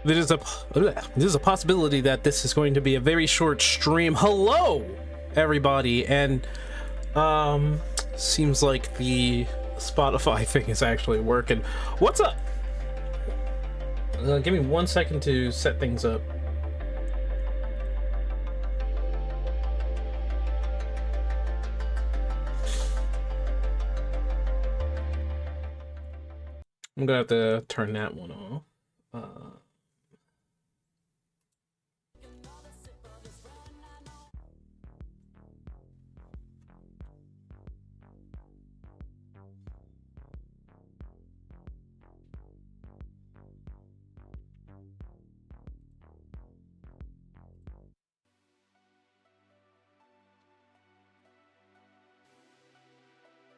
there's a possibility that this is going to be a very short stream. Hello, everybody, and seems like the Spotify thing is actually working. What's up? Give me 1 second to set things up. I'm gonna have to turn that one off.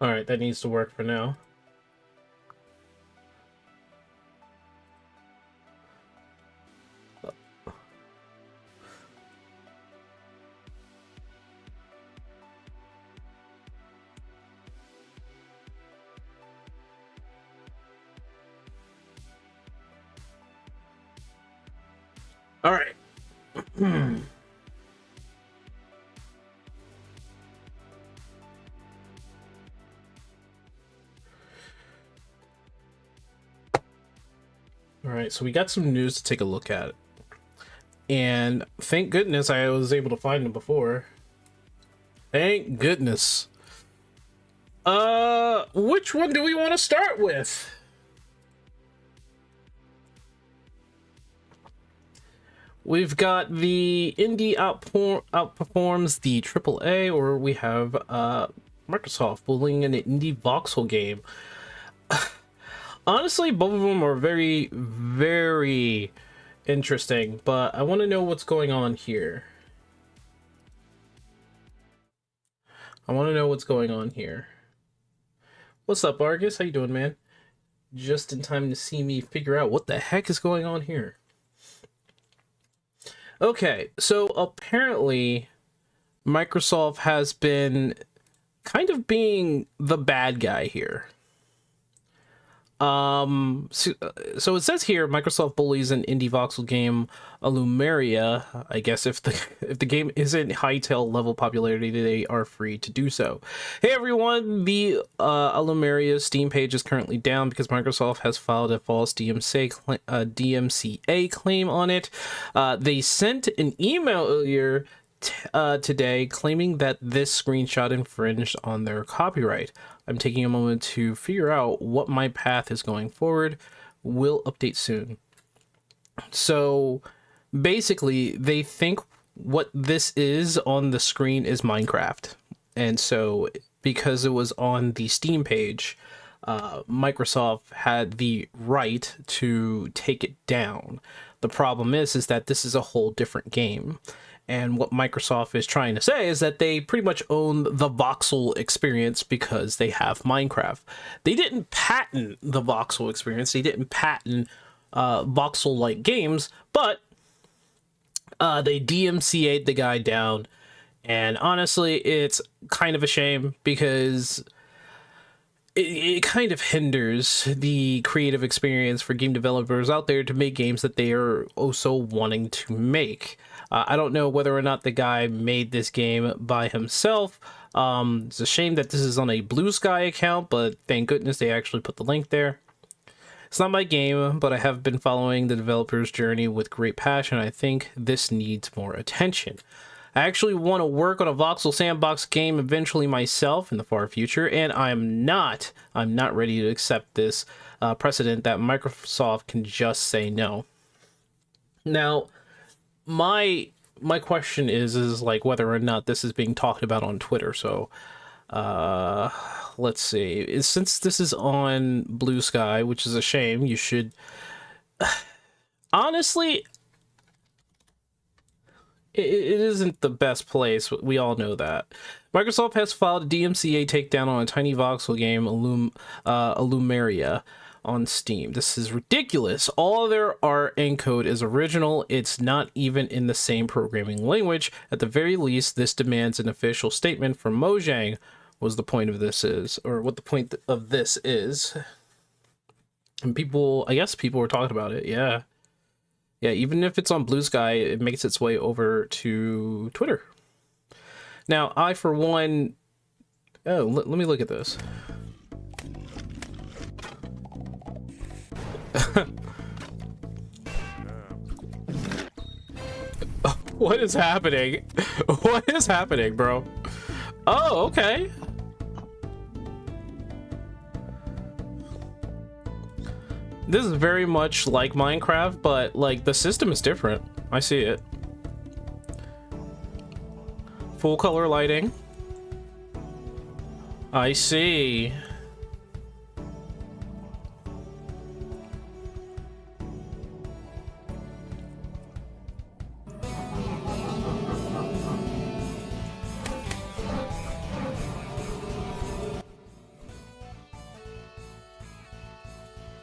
All right, that needs to work for now. All right. All right, so we got some news to take a look at. And thank goodness I was able to find them before. Thank goodness. Which one do we want to start with? We've got the indie outperforms the AAA, or we have Microsoft bullying an indie voxel game. Honestly, both of them are very, very interesting, but I want to know what's going on here. What's up, Argus? How you doing, man? Just in time to see me figure out what the heck is going on here. Okay, so apparently Microsoft has been kind of being the bad guy here. So it says here Microsoft bullies an indie voxel game, Alumeria. I guess if the game isn't Hytale level popularity, they are free to do so. Hey everyone, the Alumeria Steam page is currently down because Microsoft has filed a false DMCA claim on it. They sent an email earlier today claiming that this screenshot infringed on their copyright. I'm taking a moment to figure out what my path is going forward. We'll update soon. So basically they think what this is on the screen is Minecraft, and so because it was on the Steam page, Microsoft had the right to take it down. The problem is that this is a whole different game. And what Microsoft is trying to say is that they pretty much own the voxel experience because they have Minecraft. They didn't patent the voxel experience. They didn't patent voxel-like games, but they DMCA'd the guy down. And honestly, it's kind of a shame because it kind of hinders the creative experience for game developers out there to make games that they are also wanting to make. I don't know whether or not the guy made this game by himself. It's a shame that this is on a Blue Sky account, but thank goodness they actually put the link there. It's not my game, but I have been following the developer's journey with great passion. I think this needs more attention. I actually want to work on a voxel sandbox game eventually myself in the far future, and I'm not ready to accept this precedent that Microsoft can just say no. Now, my question is like whether or not this is being talked about on Twitter. So let's see. Since this is on Blue Sky, which is a shame, you should honestly, it isn't the best place. We all know that. Microsoft has filed a DMCA takedown on a tiny voxel game, Alumeria, on Steam. This is ridiculous. All their art and code is original. It's not even in the same programming language. At the very least, this demands an official statement from Mojang. Was the point of this is, or what the point of this is. And people, I guess people were talking about it. Yeah. Yeah, even if it's on Blue Sky, it makes its way over to Twitter. Now, I, for one... Oh, let me look at this. What is happening? What is happening, bro? Oh, okay. This is very much like Minecraft, but like the system is different. I see it. Full color lighting. I see.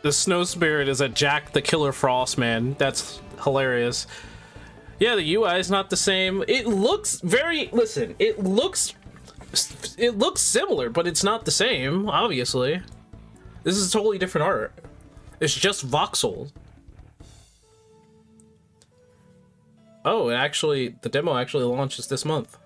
The snow spirit is a Jack the Killer Frost, man. That's hilarious. Yeah, the UI is not the same. It looks very... Listen, it looks similar, but it's not the same, obviously. This is totally different art. It's just voxel. Oh, the demo actually launches this month.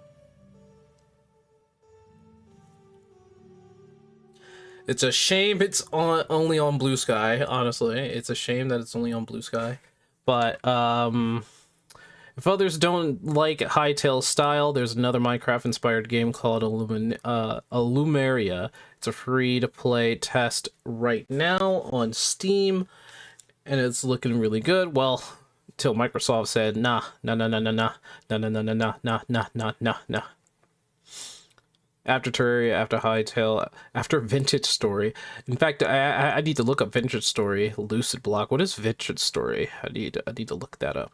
It's a shame it's only on Blue Sky, honestly. It's a shame that it's only on Blue Sky. But, if others don't like Hytale's style, there's another Minecraft-inspired game called Illumeria. It's a free-to-play test right now on Steam, and it's looking really good. Well, till Microsoft said, nah. After Terraria, after Hytale, after Vintage Story. In fact, I need to look up Vintage Story. Lucid Block. What is Vintage Story? I need to look that up.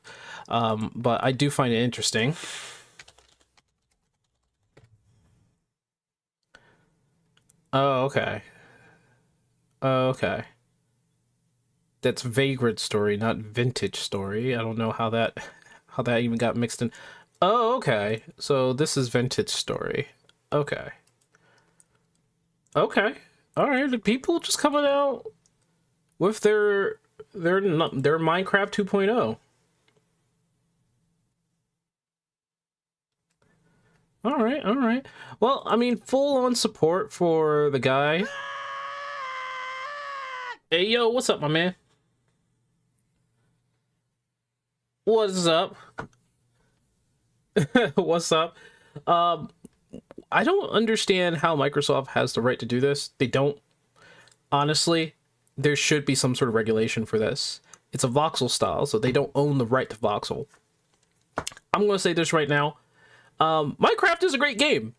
But I do find it interesting. Oh, okay. Oh, okay. That's Vagrant Story, not Vintage Story. I don't know how that even got mixed in. Oh, okay. So this is Vintage Story. Okay. Okay. All right. The people just coming out with their Minecraft 2.0. All right. All right. Well, I mean, full on support for the guy. Hey, yo, what's up, my man? What's up? What's up? I don't understand how Microsoft has the right to do this. They don't. Honestly, there should be some sort of regulation for this. It's a voxel style, so they don't own the right to voxel. I'm going to say this right now. Minecraft is a great game.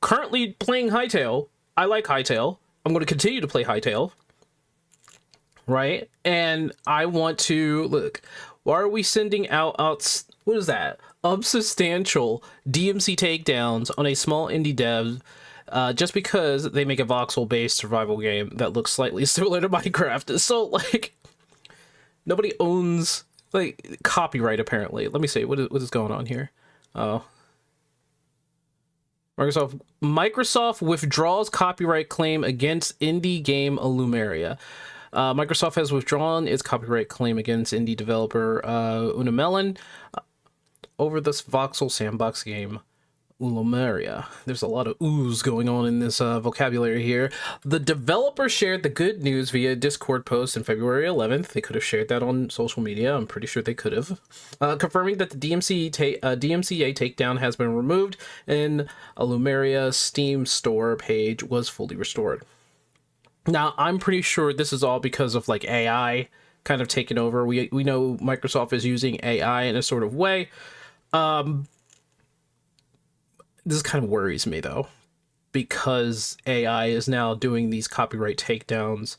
Currently playing Hytale. I like Hytale. I'm going to continue to play Hytale. Right? And I want to... Look, why are we sending out... what is that? Unsubstantial DMC takedowns on a small indie dev just because they make a voxel-based survival game that looks slightly similar to Minecraft. So, like, nobody owns, like, copyright, apparently. Let me see. What is going on here? Oh. Microsoft withdraws copyright claim against indie game Illumeria. Microsoft has withdrawn its copyright claim against indie developer Unamelon over this voxel sandbox game, Illumeria. There's a lot of oohs going on in this vocabulary here. The developer shared the good news via Discord post on February 11th. They could have shared that on social media. I'm pretty sure they could have. Confirming that the DMCA takedown has been removed and Illumeria's Steam store page was fully restored. Now, I'm pretty sure this is all because of like AI kind of taking over. We know Microsoft is using AI in a sort of way. This kind of worries me though, because AI is now doing these copyright takedowns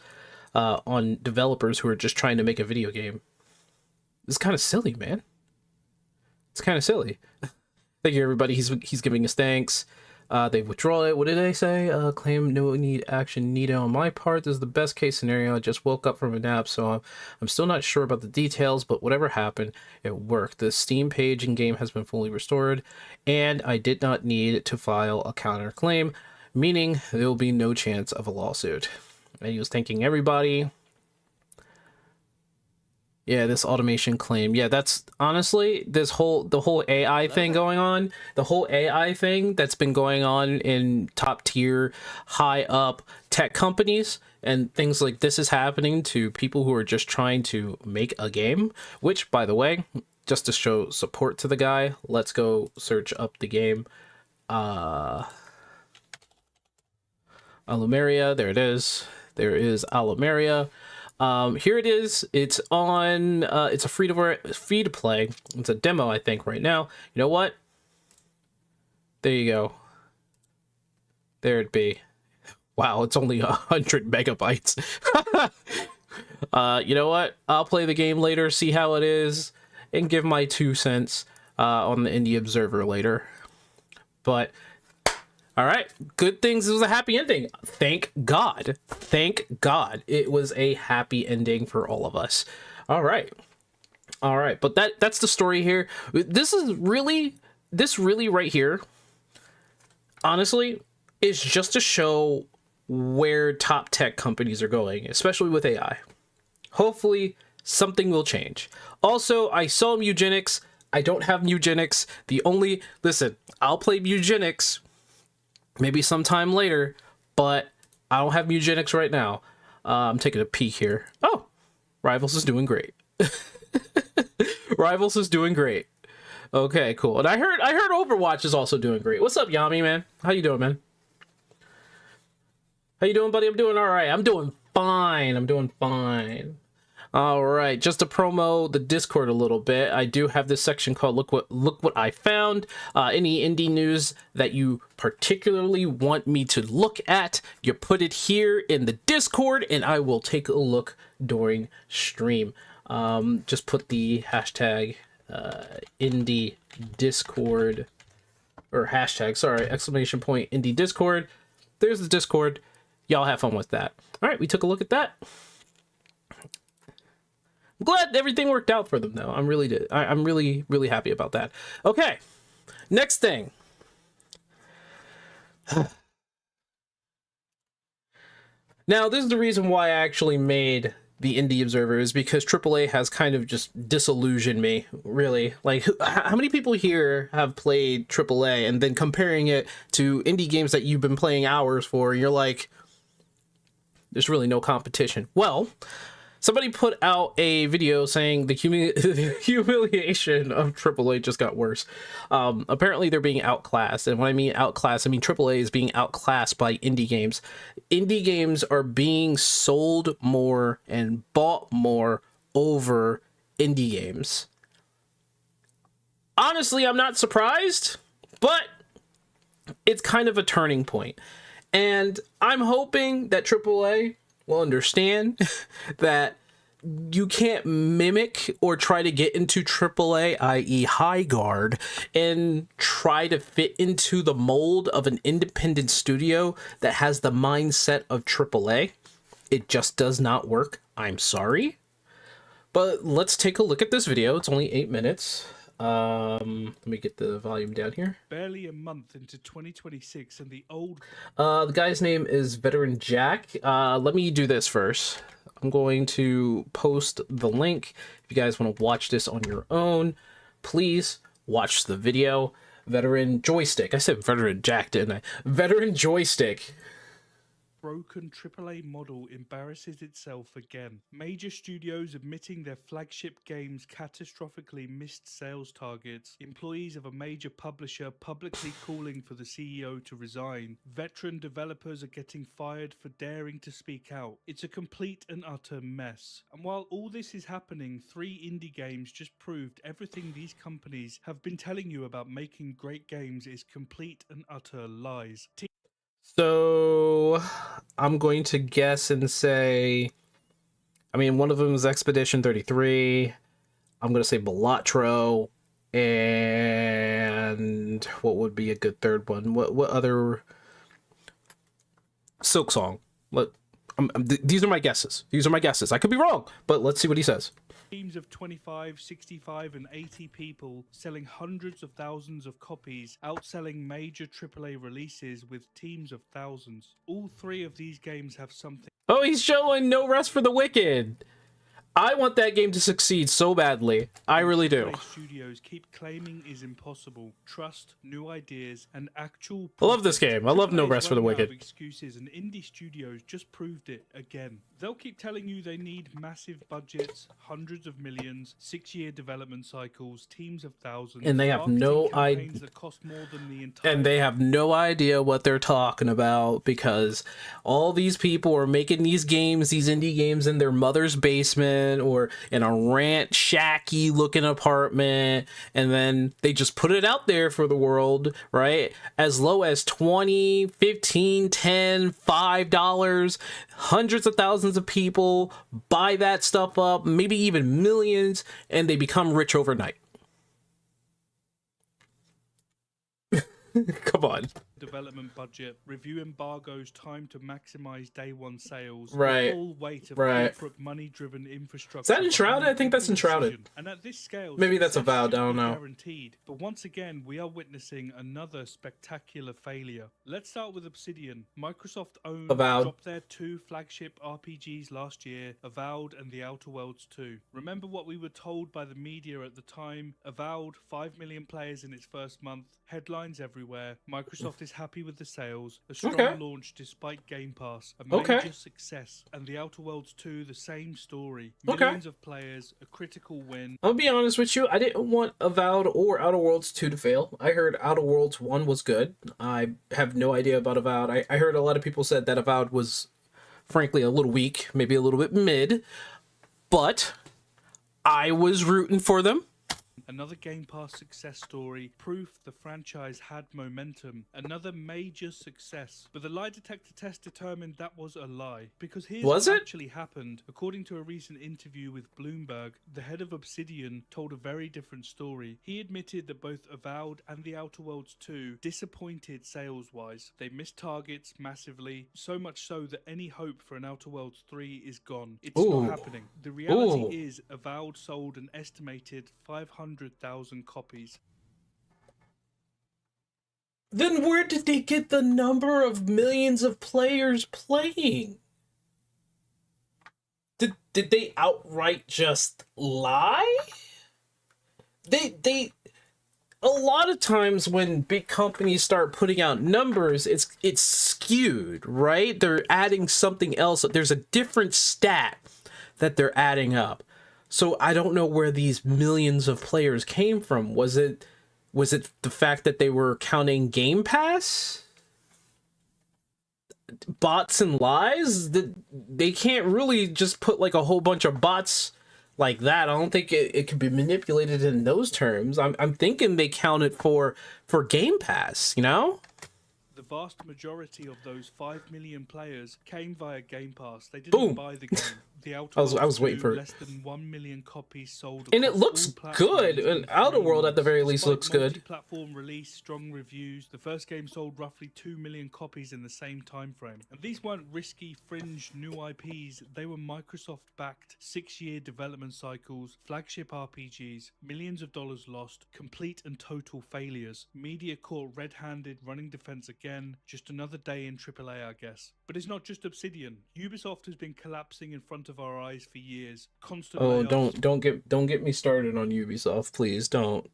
on developers who are just trying to make a video game. It's kind of silly, man. It's kind of silly. Thank you, everybody. He's giving us thanks. They withdraw it. What did they say? Claim no action needed on my part. This is the best case scenario. I just woke up from a nap, so I'm still not sure about the details, but whatever happened, it worked. The Steam page in game has been fully restored, and I did not need to file a counterclaim, meaning there will be no chance of a lawsuit. And he was thanking everybody. Yeah, this automation claim. Yeah, that's honestly the whole AI thing going on. The whole AI thing that's been going on in top tier, high up tech companies and things like this is happening to people who are just trying to make a game, which by the way, just to show support to the guy, let's go search up the game. Alumeria, there it is. There is Alumeria. Here it is. It's on. It's a free to play. It's a demo, I think, right now. You know what? There you go. There it be. Wow, it's only 100 megabytes. You know what? I'll play the game later, see how it is, and give my 2 cents on the Indie Observer later. But all right, good things. It was a happy ending. Thank God. Thank God. It was a happy ending for all of us. All right. All right, but that's the story here. This really right here, honestly, is just to show where top tech companies are going, especially with AI. Hopefully something will change. Also, I saw Mugenics. I don't have Mugenics. Listen, I'll play Mugenics maybe sometime later, but I don't have Mugenics right now. I'm taking a peek here. Oh, Rivals is doing great. Rivals is doing great. Okay, cool. And I heard Overwatch is also doing great. What's up, Yami, man? How you doing, man? How you doing, buddy? I'm doing all right. I'm doing fine. I'm doing fine. All right, just to promo the Discord a little bit, I do have this section called look what I found. Any indie news that you particularly want me to look at, you put it here in the Discord and I will take a look during stream. Just put the hashtag indie Discord, or hashtag, sorry, exclamation point indie Discord. There's the Discord. Y'all have fun with that. All right, we took a look at that. I'm glad everything worked out for them, though. I'm really happy about that. Okay, next thing. Now, this is the reason why I actually made the Indie Observer, is because AAA has kind of just disillusioned me, really. Like, how many people here have played AAA and then comparing it to indie games that you've been playing hours for, and you're like, there's really no competition? Well, somebody put out a video saying the humiliation of AAA just got worse. Apparently they're being outclassed. And when I mean outclassed, I mean AAA is being outclassed by indie games. Indie games are being sold more and bought more over indie games. Honestly, I'm not surprised, but it's kind of a turning point. And I'm hoping that AAA will understand that you can't mimic or try to get into AAA, i.e. high guard, and try to fit into the mold of an independent studio that has the mindset of AAA. It just does not work. I'm sorry. But let's take a look at this video. It's only 8 minutes. Let me get the volume down here. Barely a month into 2026 and the old... The guy's name is Veteran Jack. Let me do this first. I'm going to post the link. If you guys want to watch this on your own, please watch the video. Veteran Joystick. I said Veteran Jack, didn't I? Veteran Joystick. Broken AAA model embarrasses itself again. Major studios admitting their flagship games catastrophically missed sales targets. Employees of a major publisher publicly calling for the CEO to resign. Veteran developers are getting fired for daring to speak out. It's a complete and utter mess. And while all this is happening, 3 indie games just proved everything these companies have been telling you about making great games is complete and utter lies. So I'm going to guess and say, I mean, one of them is Expedition 33. I'm going to say Balatro. And what would be a good third one? What other? Silksong. These are my guesses. These are my guesses. I could be wrong, but let's see what he says. Teams of 25, 65, and 80 people selling hundreds of thousands of copies, outselling major AAA releases with teams of thousands. All 3 of these games have something. Oh, he's showing No Rest for the Wicked. I want that game to succeed so badly. I really do. AAA studios keep claiming is impossible. Trust, new ideas, and actual. I love this game. I love No Rest for the Wicked. Excuses, and indie studios just proved it again. They'll keep telling you they need massive budgets, hundreds of millions, 6-year development cycles, teams of thousands, and they have no idea. That cost more than the entire. And they have no idea what they're talking about, because all these people are making these games, these indie games, in their mother's basement or in a ranch shacky looking apartment, and then they just put it out there for the world, right? As low as 20, 15, 10, $5. Hundreds of thousands of people buy that stuff up, maybe even millions, and they become rich overnight. Come on. Development budget, review embargoes, time to maximize day one sales, right? The full weight of corporate money-driven infrastructure. Is that Enshrouded? I think that's Enshrouded. And at this scale, maybe that's Avowed. I don't know. Guaranteed. But once again, we are witnessing another spectacular failure. Let's start with Obsidian. Microsoft owned, dropped their 2 flagship RPGs last year, Avowed and The Outer Worlds 2. Remember what we were told by the media at the time? Avowed, 5 million players in its first month, headlines everywhere. Microsoft is happy with the sales, a strong launch despite Game Pass, a major success, and The Outer Worlds 2, the same story. Millions of players, a critical win. I'll be honest with you, I didn't want Avowed or Outer Worlds 2 to fail. I heard Outer Worlds 1 was good. I have no idea about Avowed. I heard a lot of people said that Avowed was, frankly, a little weak, maybe a little bit mid, but I was rooting for them. Another Game Pass success story, proof the franchise had momentum. Another major success. But the lie detector test determined that was a lie. Because here's what actually happened. According to a recent interview with Bloomberg, the head of Obsidian told a very different story. He admitted that both Avowed and The Outer Worlds 2 disappointed sales-wise. They missed targets massively, so much so that any hope for an Outer Worlds 3 is gone. It's not happening. The reality is Avowed sold an estimated 500,000 copies. Then where did they get the number of millions of players playing? Did they outright just lie? They a lot of times when big companies start putting out numbers, it's skewed, right? They're adding something else. There's a different stat that they're adding up. So I don't know where these millions of players came from. Was it the fact that they were counting Game Pass? Bots and lies? They can't really just put like a whole bunch of bots like that. I don't think it could be manipulated in those terms. I'm thinking they counted for Game Pass, you know? The vast majority of those 5 million players came via Game Pass. They didn't buy the game. The Outer Worlds I was waiting for less than 1 million copies sold, and it looks good. And Outer World at the very least looks good. Platform release, strong reviews. The first game sold roughly 2 million copies in the same time frame. And these weren't risky fringe new IPs. They were Microsoft-backed, 6-year development cycles, flagship RPGs, millions of dollars lost, complete and total failures. Media caught red-handed, running defense again. Just another day in AAA, I guess. But it's not just Obsidian. Ubisoft has been collapsing in front of our eyes for years. Constant layoffs. don't get me started on Ubisoft, please don't.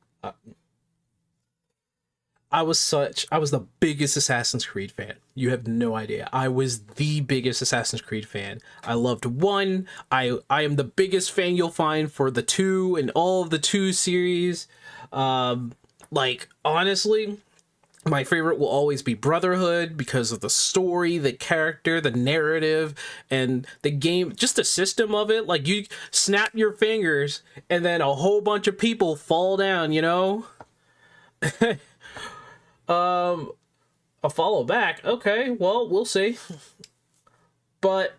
I was the biggest Assassin's Creed fan. You have no idea. I was the biggest Assassin's Creed fan. I loved 1. I am the biggest fan you'll find for the 2 and all of the 2 series. Like honestly, my favorite will always be Brotherhood because of the story, the character, the narrative, and the game, just the system of it. Like you snap your fingers and then a whole bunch of people fall down, you know? A follow back. Okay, well, we'll see. But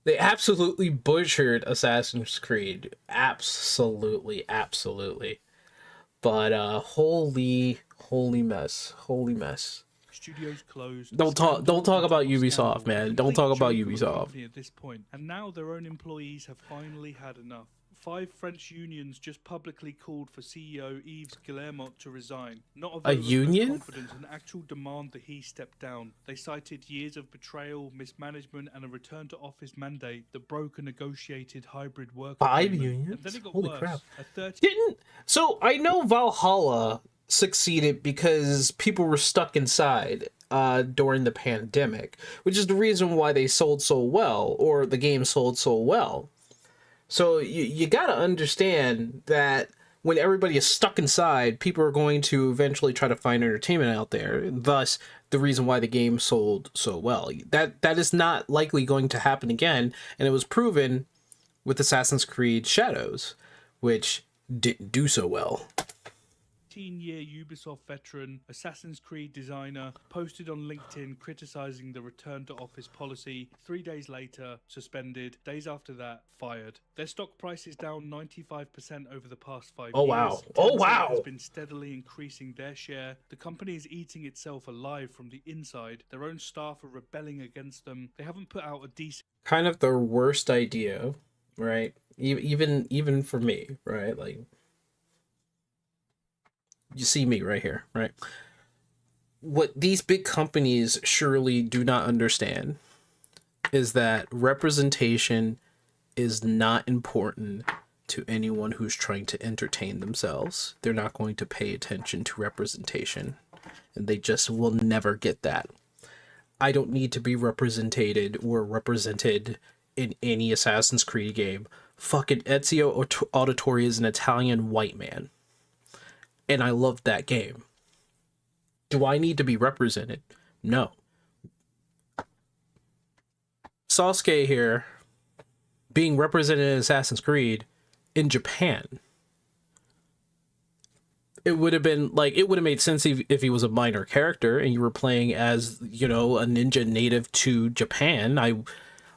they absolutely butchered Assassin's Creed. Absolutely. But holy mess. Studios closed. Don't talk about Ubisoft, man. Don't talk about Ubisoft. At this point, and now their own employees have finally had enough. 5 French unions just publicly called for CEO Yves Guillemot to resign. Not a A vote of union? confidence, an actual demand that he step down. They cited years of betrayal, mismanagement, and a return to office mandate that broke a negotiated hybrid work 5 agreement. unions? And then it got Holy worse. crap. A 30 So I know Valhalla succeeded because people were stuck inside during the pandemic, which is the reason why they sold so well, or the game sold so well. So you gotta understand that when everybody is stuck inside, people are going to eventually try to find entertainment out there. Thus, the reason why the game sold so well. That is not likely going to happen again, and it was proven with Assassin's Creed Shadows, which didn't do so well. 18-year Ubisoft veteran, Assassin's Creed designer, posted on LinkedIn criticizing the return to office policy. 3 days later, suspended. Days after that, fired. Their stock price is down 95% over the past 5 years. Oh wow! Oh wow! Has been steadily increasing their share. The company is eating itself alive from the inside. Their own staff are rebelling against them. They haven't put out a decent. Kind of the worst idea, right? Even for me, right? Like, you see me right here, right? What these big companies surely do not understand is that representation is not important to anyone who's trying to entertain themselves. They're not going to pay attention to representation, and they just will never get that. I don't need to be represented in any Assassin's Creed game. Fucking Ezio Auditore is an Italian white man, and I loved that game. Do I need to be represented? No. Sasuke here being represented in Assassin's Creed in Japan. It would have made sense if he was a minor character and you were playing as, a ninja native to Japan.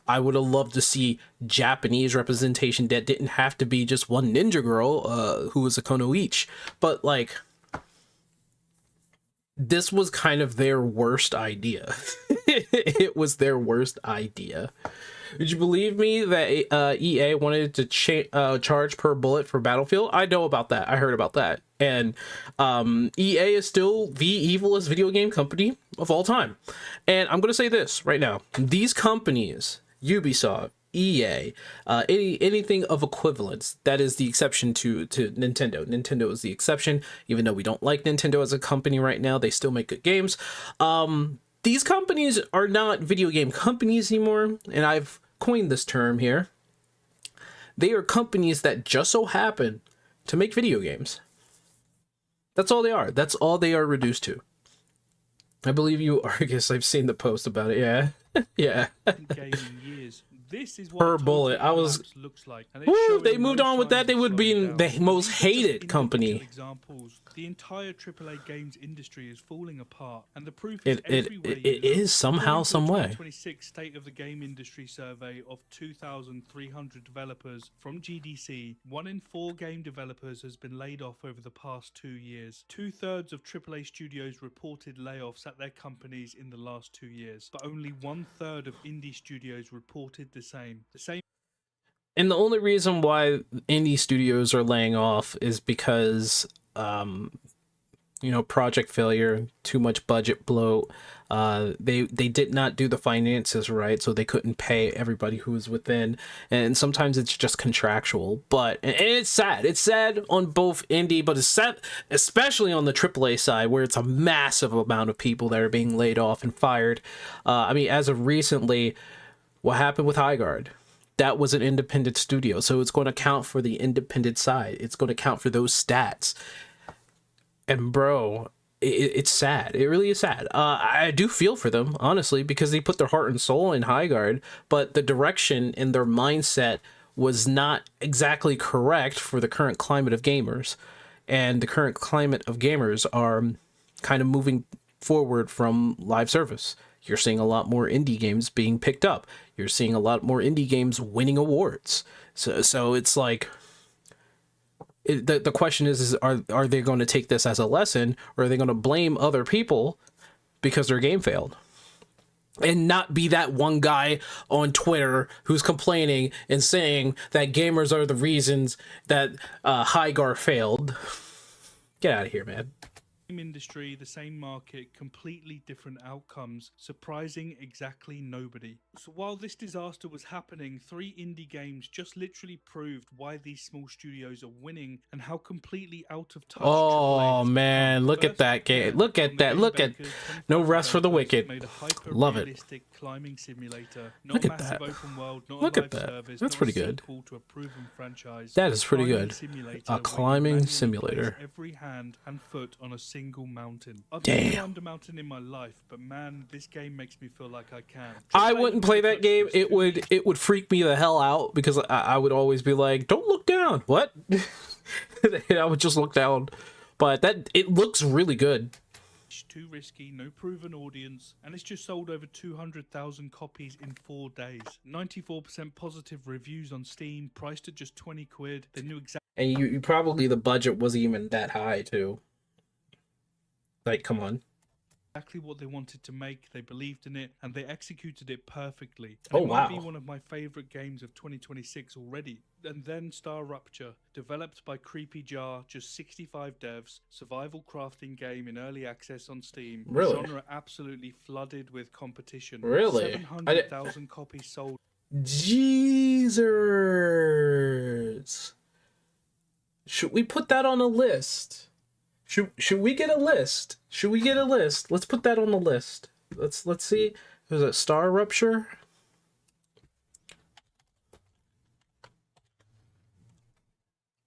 I would have loved to see Japanese representation that didn't have to be just one ninja girl who was a Konoichi. But, this was kind of their worst idea. It was their worst idea. Would you believe me that EA wanted to charge per bullet for Battlefield? I know about that. I heard about that. And EA is still the evilest video game company of all time. And I'm going to say this right now. These companies, Ubisoft, EA, anything of equivalence, that is the exception to Nintendo. Nintendo is the exception. Even though we don't like Nintendo as a company right now, they still make good games. These companies are not video game companies anymore, and I've coined this term here. They are companies that just so happen to make video games. That's all they are. That's all they are reduced to. I believe you are. I guess I've seen the post about it. Yeah. Yeah. Gaming years. This is what Per bullet. I was. Looks like. Woo, they moved on with that. They would be the most hated company. Examples. The entire AAA games industry is falling apart, and the proof is everywhere. It is somehow, some way. 2026 State of the Game Industry survey of 2,300 developers from GDC, 1 in 4 game developers has been laid off over the past 2 years. 2/3 of AAA studios reported layoffs at their companies in the last 2 years, but only 1/3 of indie studios reported the same. And the only reason why indie studios are laying off is because project failure, too much budget bloat. They did not do the finances right, so they couldn't pay everybody who was within. And sometimes it's just contractual. But and it's sad. It's sad on both indie, but it's sad especially on the AAA side, where it's a massive amount of people that are being laid off and fired. As of recently, what happened with Highguard? That was an independent studio, so it's going to count for the independent side. It's going to count for those stats. And bro, it's sad. It really is sad. I do feel for them, honestly, because they put their heart and soul in Highguard, but the direction and their mindset was not exactly correct for the current climate of gamers. And the current climate of gamers are kind of moving forward from live service. You're seeing a lot more indie games being picked up. You're seeing a lot more indie games winning awards. So it's like, the question is are they going to take this as a lesson, or are they going to blame other people because their game failed? and not be that one guy on Twitter who's complaining and saying that gamers are the reasons that Hygar failed. Get out of here, man. Industry, the same market, completely different outcomes, surprising exactly nobody. So while this disaster was happening, 3 indie games just literally proved why these small studios are winning and how completely out of touch AAA Oh has man, become. look at First, that game. again, Look from at the that. game Look at bakers, No 25 Rest for the developers Wicked. made a Love it. hyper-realistic climbing simulator, Look not at massive that. open world, not Look a at live that. service, That's not pretty a good. sequel to a proven franchise. That is pretty Climbing good. simulator A where you climbing manually simulator. place every hand and foot on a single mountain. I've Damn. never climbed a mountain in my life, but man, this game makes me feel like I can. I AAA wouldn't never play that touched game. this. It would freak me the hell out because I would always be like, "Don't look down." What? And I would just look down. But it looks really good. Too risky, no proven audience, and it's just sold over 200,000 copies in 4 days. 94% positive reviews on Steam, priced at just 20 quid. They knew And you probably, the budget wasn't even that high too. Like, come on. exactly what they wanted to make, they believed in it, and they executed it perfectly. Oh, And it might be wow. one of my favourite games of 2026 already. And then Star Rupture, developed by Creepy Jar, just 65 devs, survival crafting game in early access on Steam. Really? Genre absolutely flooded with competition. Really? 700,000 copies sold. Jesus. Should we put that on a list? Should we get a list? Should we get a list? Let's put that on the list. Let's see. Is it Star Rupture?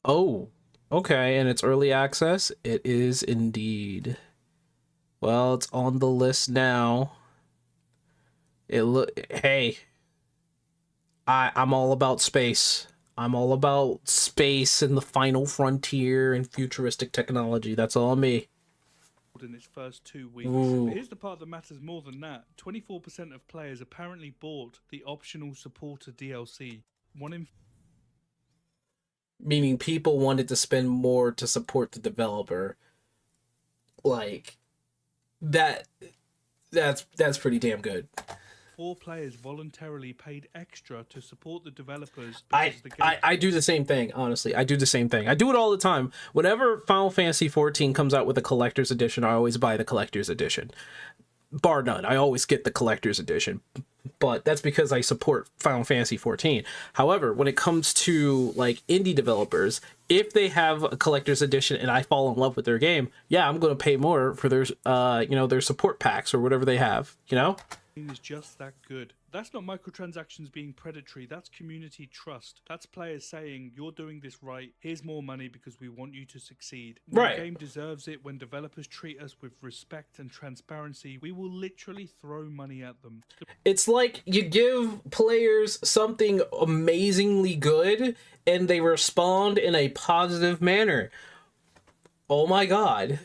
Oh, okay, and it's early access. It is indeed. Well, it's on the list now. Hey, I'm all about space. I'm all about space and the final frontier and futuristic technology. That's all me. In its first 2 weeks. Ooh. But here's the part that matters more than that. 24% of players apparently bought the optional supporter DLC. One in Meaning people wanted to spend more to support the developer. Like that's pretty damn good. 4 players voluntarily paid extra to support the developers. I do the same thing, honestly. I do the same thing. I do it all the time. Whenever Final Fantasy 14 comes out with a collector's edition, I always buy the collector's edition. Bar none. I always get the collector's edition. But that's because I support Final Fantasy 14. However, when it comes to like indie developers, if they have a collector's edition and I fall in love with their game, yeah, I'm going to pay more for their their support packs or whatever they have, you know? Is just that good. That's not microtransactions being predatory, that's community trust. That's players saying, you're doing this right, here's more money because we want you to succeed. When Right. the game deserves it, when developers treat us with respect and transparency, we will literally throw money at them. It's like you give players something amazingly good and they respond in a positive manner. Oh my god.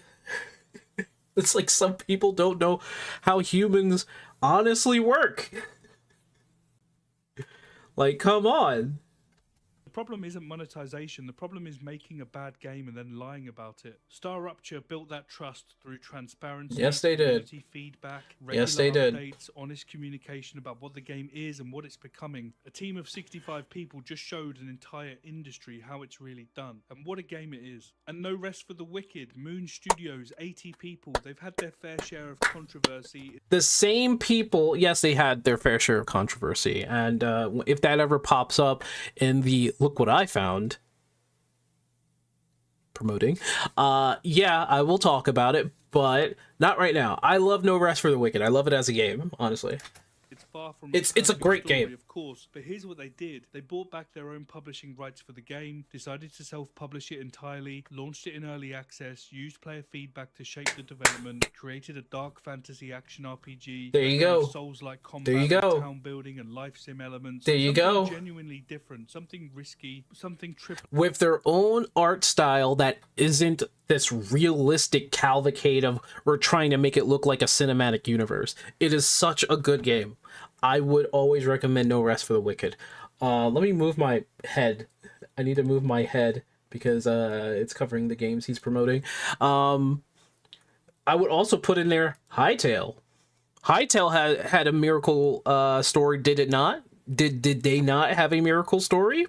It's like some people don't know how humans honestly work. Like, come on. The problem isn't monetization, the problem is making a bad game and then lying about it. Star Rupture built that trust through transparency, Yes, they did. community feedback, regular Yes, they did. updates, honest communication about what the game is and what it's becoming. A team of 65 people just showed an entire industry how it's really done and what a game it is. And no rest for the wicked. Moon Studios, 80 people, they've had their fair share of controversy. The same people, yes, they had their fair share of controversy. And if that ever pops up in the look what I found promoting, yeah, I will talk about it, but not right now. I love No Rest for the Wicked. I love it as a game, honestly. It's far from It's a perfect great story, game. of course, but here's what they did. They bought back their own publishing rights for the game, decided to self-publish it entirely, launched it in early access, used player feedback to shape the development, created a dark fantasy action RPG. There you go. Souls-like combat, There you go. town building and life sim elements. There you go. Something genuinely different, something risky, something triple. With their own art style that isn't this realistic cavalcade of we're trying to make it look like a cinematic universe. It is such a good game. I would always recommend No Rest for the Wicked. Let me move my head. I need to move my head because it's covering the games he's promoting. I would also put in there Hytale. Hytale had a miracle story, did it not? Did they not have a miracle story?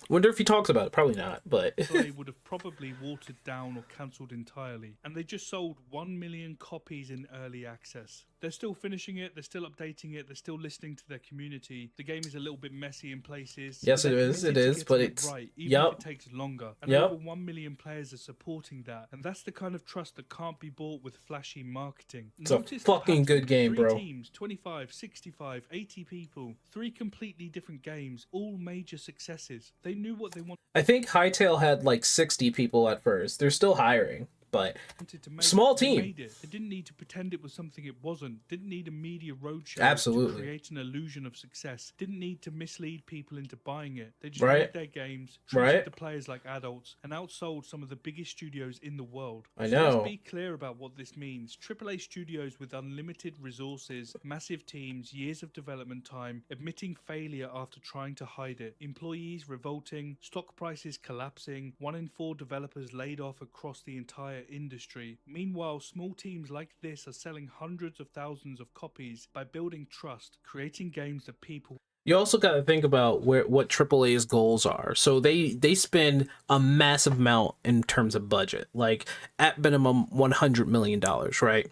Wonder if he talks about it. Probably not, but They would have probably watered down or cancelled entirely, and they just sold 1 million copies in early access. They're still finishing it, they're still updating it, they're still listening to their community. The game is a little bit messy in places. yes, it is, but it's right, even if it takes longer. And Yep. over 1 million players are supporting that, and that's the kind of trust that can't be bought with flashy marketing. It's a fucking good game, three bro. teams, 25, 65, 80 people, 3 completely different games, all major successes. They knew what they wanted. I think Hytale had like 60 people at first. They're still hiring, but To make small it. They team. made it. They didn't need to pretend it was something it wasn't. Didn't need a media roadshow Absolutely. to create an illusion of success. Didn't need to mislead people into buying it. They just Right. made their games, treated Right. the players like adults, and outsold some of the biggest studios in the world. I So know. let's be clear about what this means. AAA studios with unlimited resources, massive teams, years of development time, admitting failure after trying to hide it. Employees revolting, stock prices collapsing, 1 in 4 developers laid off across the entire industry. Meanwhile, small teams like this are selling hundreds of thousands of copies by building trust, creating games that people You also got to think about what AAA's goals are. So they spend a massive amount in terms of budget, like at minimum $100 million, right?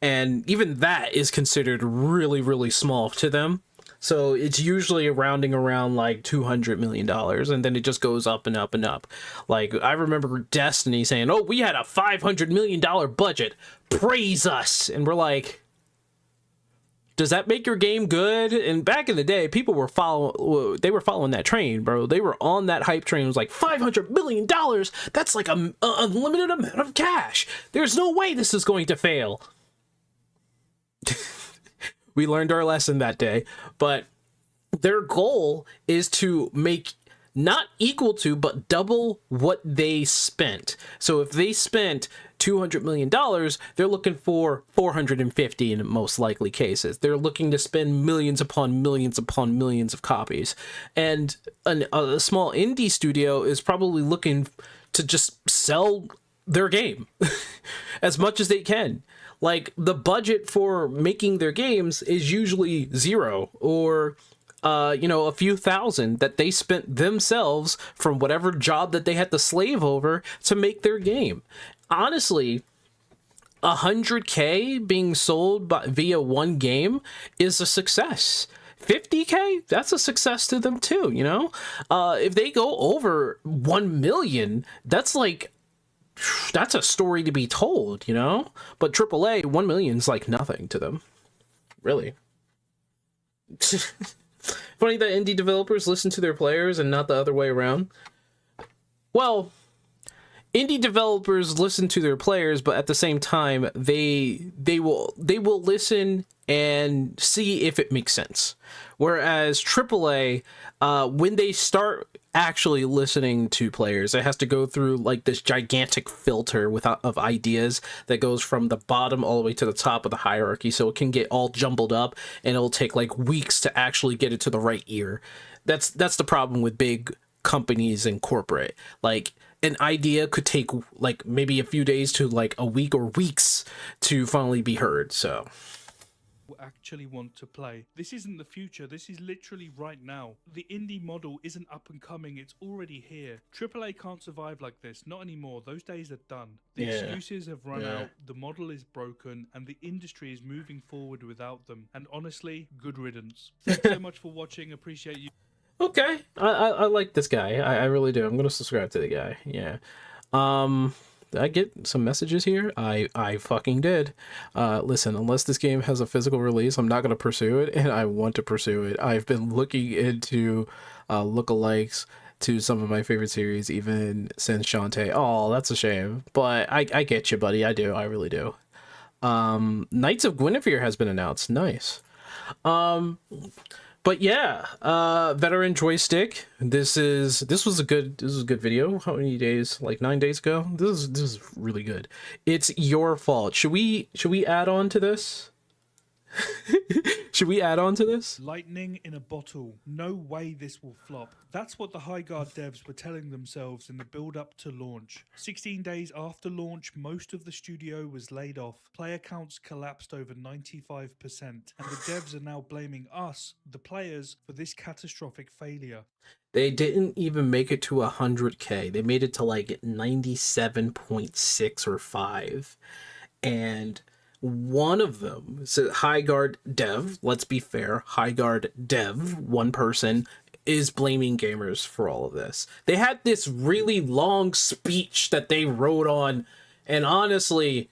And even that is considered really, really small to them. So it's usually rounding around like $200 million, and then it just goes up and up and up. Like I remember Destiny saying, "Oh, we had a $500 million budget. Praise us!" And we're like, does that make your game good? And back in the day, people were following that train, bro. They were on that hype train. It was like $500 million. That's like a unlimited amount of cash. There's no way this is going to fail. We learned our lesson that day, but their goal is to make not equal to, but double what they spent. So if they spent $200 million, they're looking for 450 in most likely cases. They're looking to spend millions upon millions of copies. And a small indie studio is probably looking to just sell their game as much as they can. Like the budget for making their games is usually zero or a few thousand that they spent themselves from whatever job that they had to slave over to make their game. Honestly, 100K being sold via one game is a success. 50K, that's a success to them too, you know? If they go over 1 million, that's a story to be told, you know? But AAA, 1 million's like nothing to them. Really. Funny that indie developers listen to their players and not the other way around. Well, indie developers listen to their players, but at the same time, they will listen and see if it makes sense. Whereas AAA, when they start actually listening to players, it has to go through like this gigantic filter of ideas that goes from the bottom all the way to the top of the hierarchy, so it can get all jumbled up and it'll take like weeks to actually get it to the right ear. That's the problem with big companies and corporate. Like an idea could take like maybe a few days to like a week or weeks to finally be heard. So actually want to play. This isn't the future, this is literally right now. The indie model isn't up and coming, it's already here. AAA can't survive like this, not anymore. Those days are done. The excuses have run out, the model is broken, and the industry is moving forward without them. And honestly, good riddance. Thanks so much for watching, appreciate you. Okay, I like this guy. I really do. I'm gonna subscribe to the guy. Yeah. Did I get some messages here? I fucking did. Listen, unless this game has a physical release, I'm not gonna pursue it, and I want to pursue it. I've been looking into lookalikes to some of my favorite series, even since Shantae. Oh, that's a shame. But I get you, buddy. I do. I really do. Knights of Guinevere has been announced. Nice. But yeah, veteran joystick. This was a good video. How many days? Like 9 days ago. This is really good. It's your fault. Should we add on to this? Should we add on to this? Lightning in a bottle. No way this will flop. That's what the Highguard devs were telling themselves in the build up to launch. 16 days after launch, most of the studio was laid off. Player counts collapsed over 95%, and the devs are now blaming us, the players, for this catastrophic failure. They didn't even make it to 100K. They made it to like 97.6 or 5. And one of them, so Highguard Dev, let's be fair, Highguard Dev, one person, is blaming gamers for all of this. They had this really long speech that they wrote on, and honestly,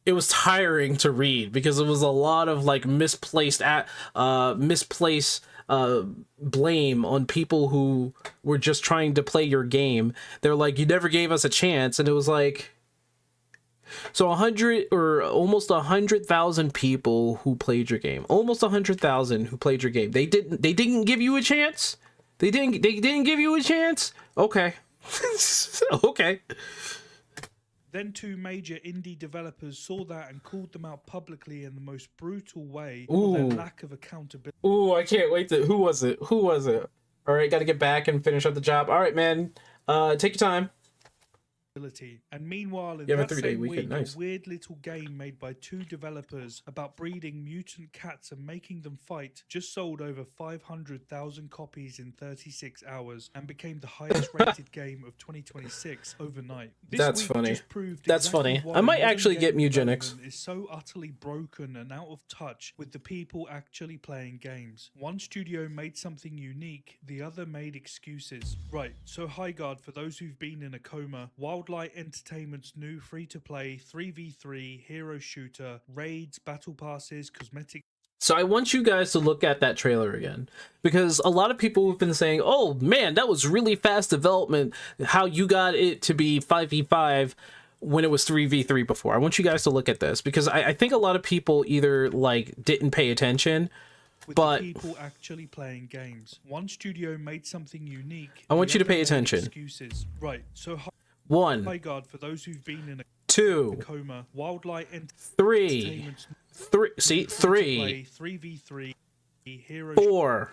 it was tiring to read because it was a lot of like misplaced blame on people who were just trying to play your game. They're like, you never gave us a chance, and it was like, so 100 or almost 100,000 people who played your game, almost 100,000 who played your game. They didn't give you a chance. They didn't give you a chance. Okay. Okay. Then two major indie developers saw that and called them out publicly in the most brutal way for their lack of accountability. Ooh, I can't wait to. Who was it? Who was it? All right, got to get back and finish up the job. All right, man. Take your time. And meanwhile, in You have a that 3-day same weekend, week, nice. a weird little game made by two developers about breeding mutant cats and making them fight just sold over 500,000 copies in 36 hours and became the highest rated game of 2026 overnight. This That's week funny. just proved That's exactly funny. why I might modern actually get game Mugenics. development is so utterly broken and out of touch with the people actually playing games. One studio made something unique, the other made excuses. Right, so Highguard, for those who've been in a coma, Wildlight Entertainment's new free-to-play 3v3 hero shooter, raids, battle passes, cosmetic. So I want you guys to look at that trailer again, because a lot of people have been saying, oh man, that was really fast development, how you got it to be 5v5 when it was 3v3 before. I want you guys to look at this, because I think a lot of people either like didn't pay attention, but the people actually playing games. One studio made something unique. I want you to pay attention. Excuses. Right, so Highguard, for those who've been in a 2, coma, Wildlight 3, see, 3, 3v3 hero 4.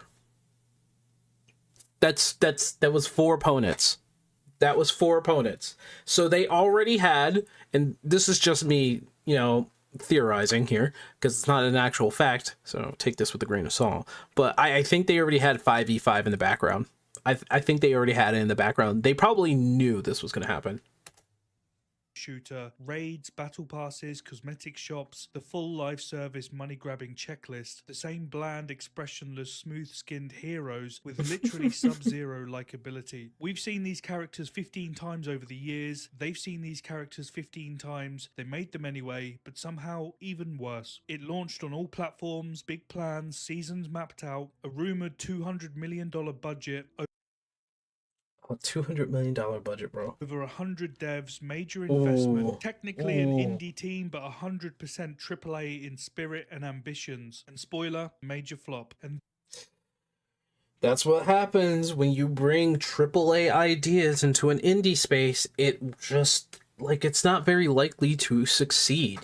That was 4 opponents. That was 4 opponents. So they already had, and this is just me, you know, theorizing here, because it's not an actual fact, so take this with a grain of salt. But I think they already had 5v5 in the background. I think they already had it in the background. They probably knew this was going to happen. shooter, raids, battle passes, cosmetic shops, the full live service money grabbing checklist, the same bland, expressionless, smooth skinned heroes with literally Sub-Zero likability. We've seen these characters 15 times over the years, they've seen these characters 15 times, they made them anyway, but somehow even worse. It launched on all platforms, big plans, seasons mapped out, a rumored $200 million budget. A $200 million budget, bro. Over 100 devs, major investment, Ooh. technically an indie team, but 100% AAA in spirit and ambitions. And spoiler, major flop. And that's what happens when you bring AAA ideas into an indie space. It just, like, it's not very likely to succeed.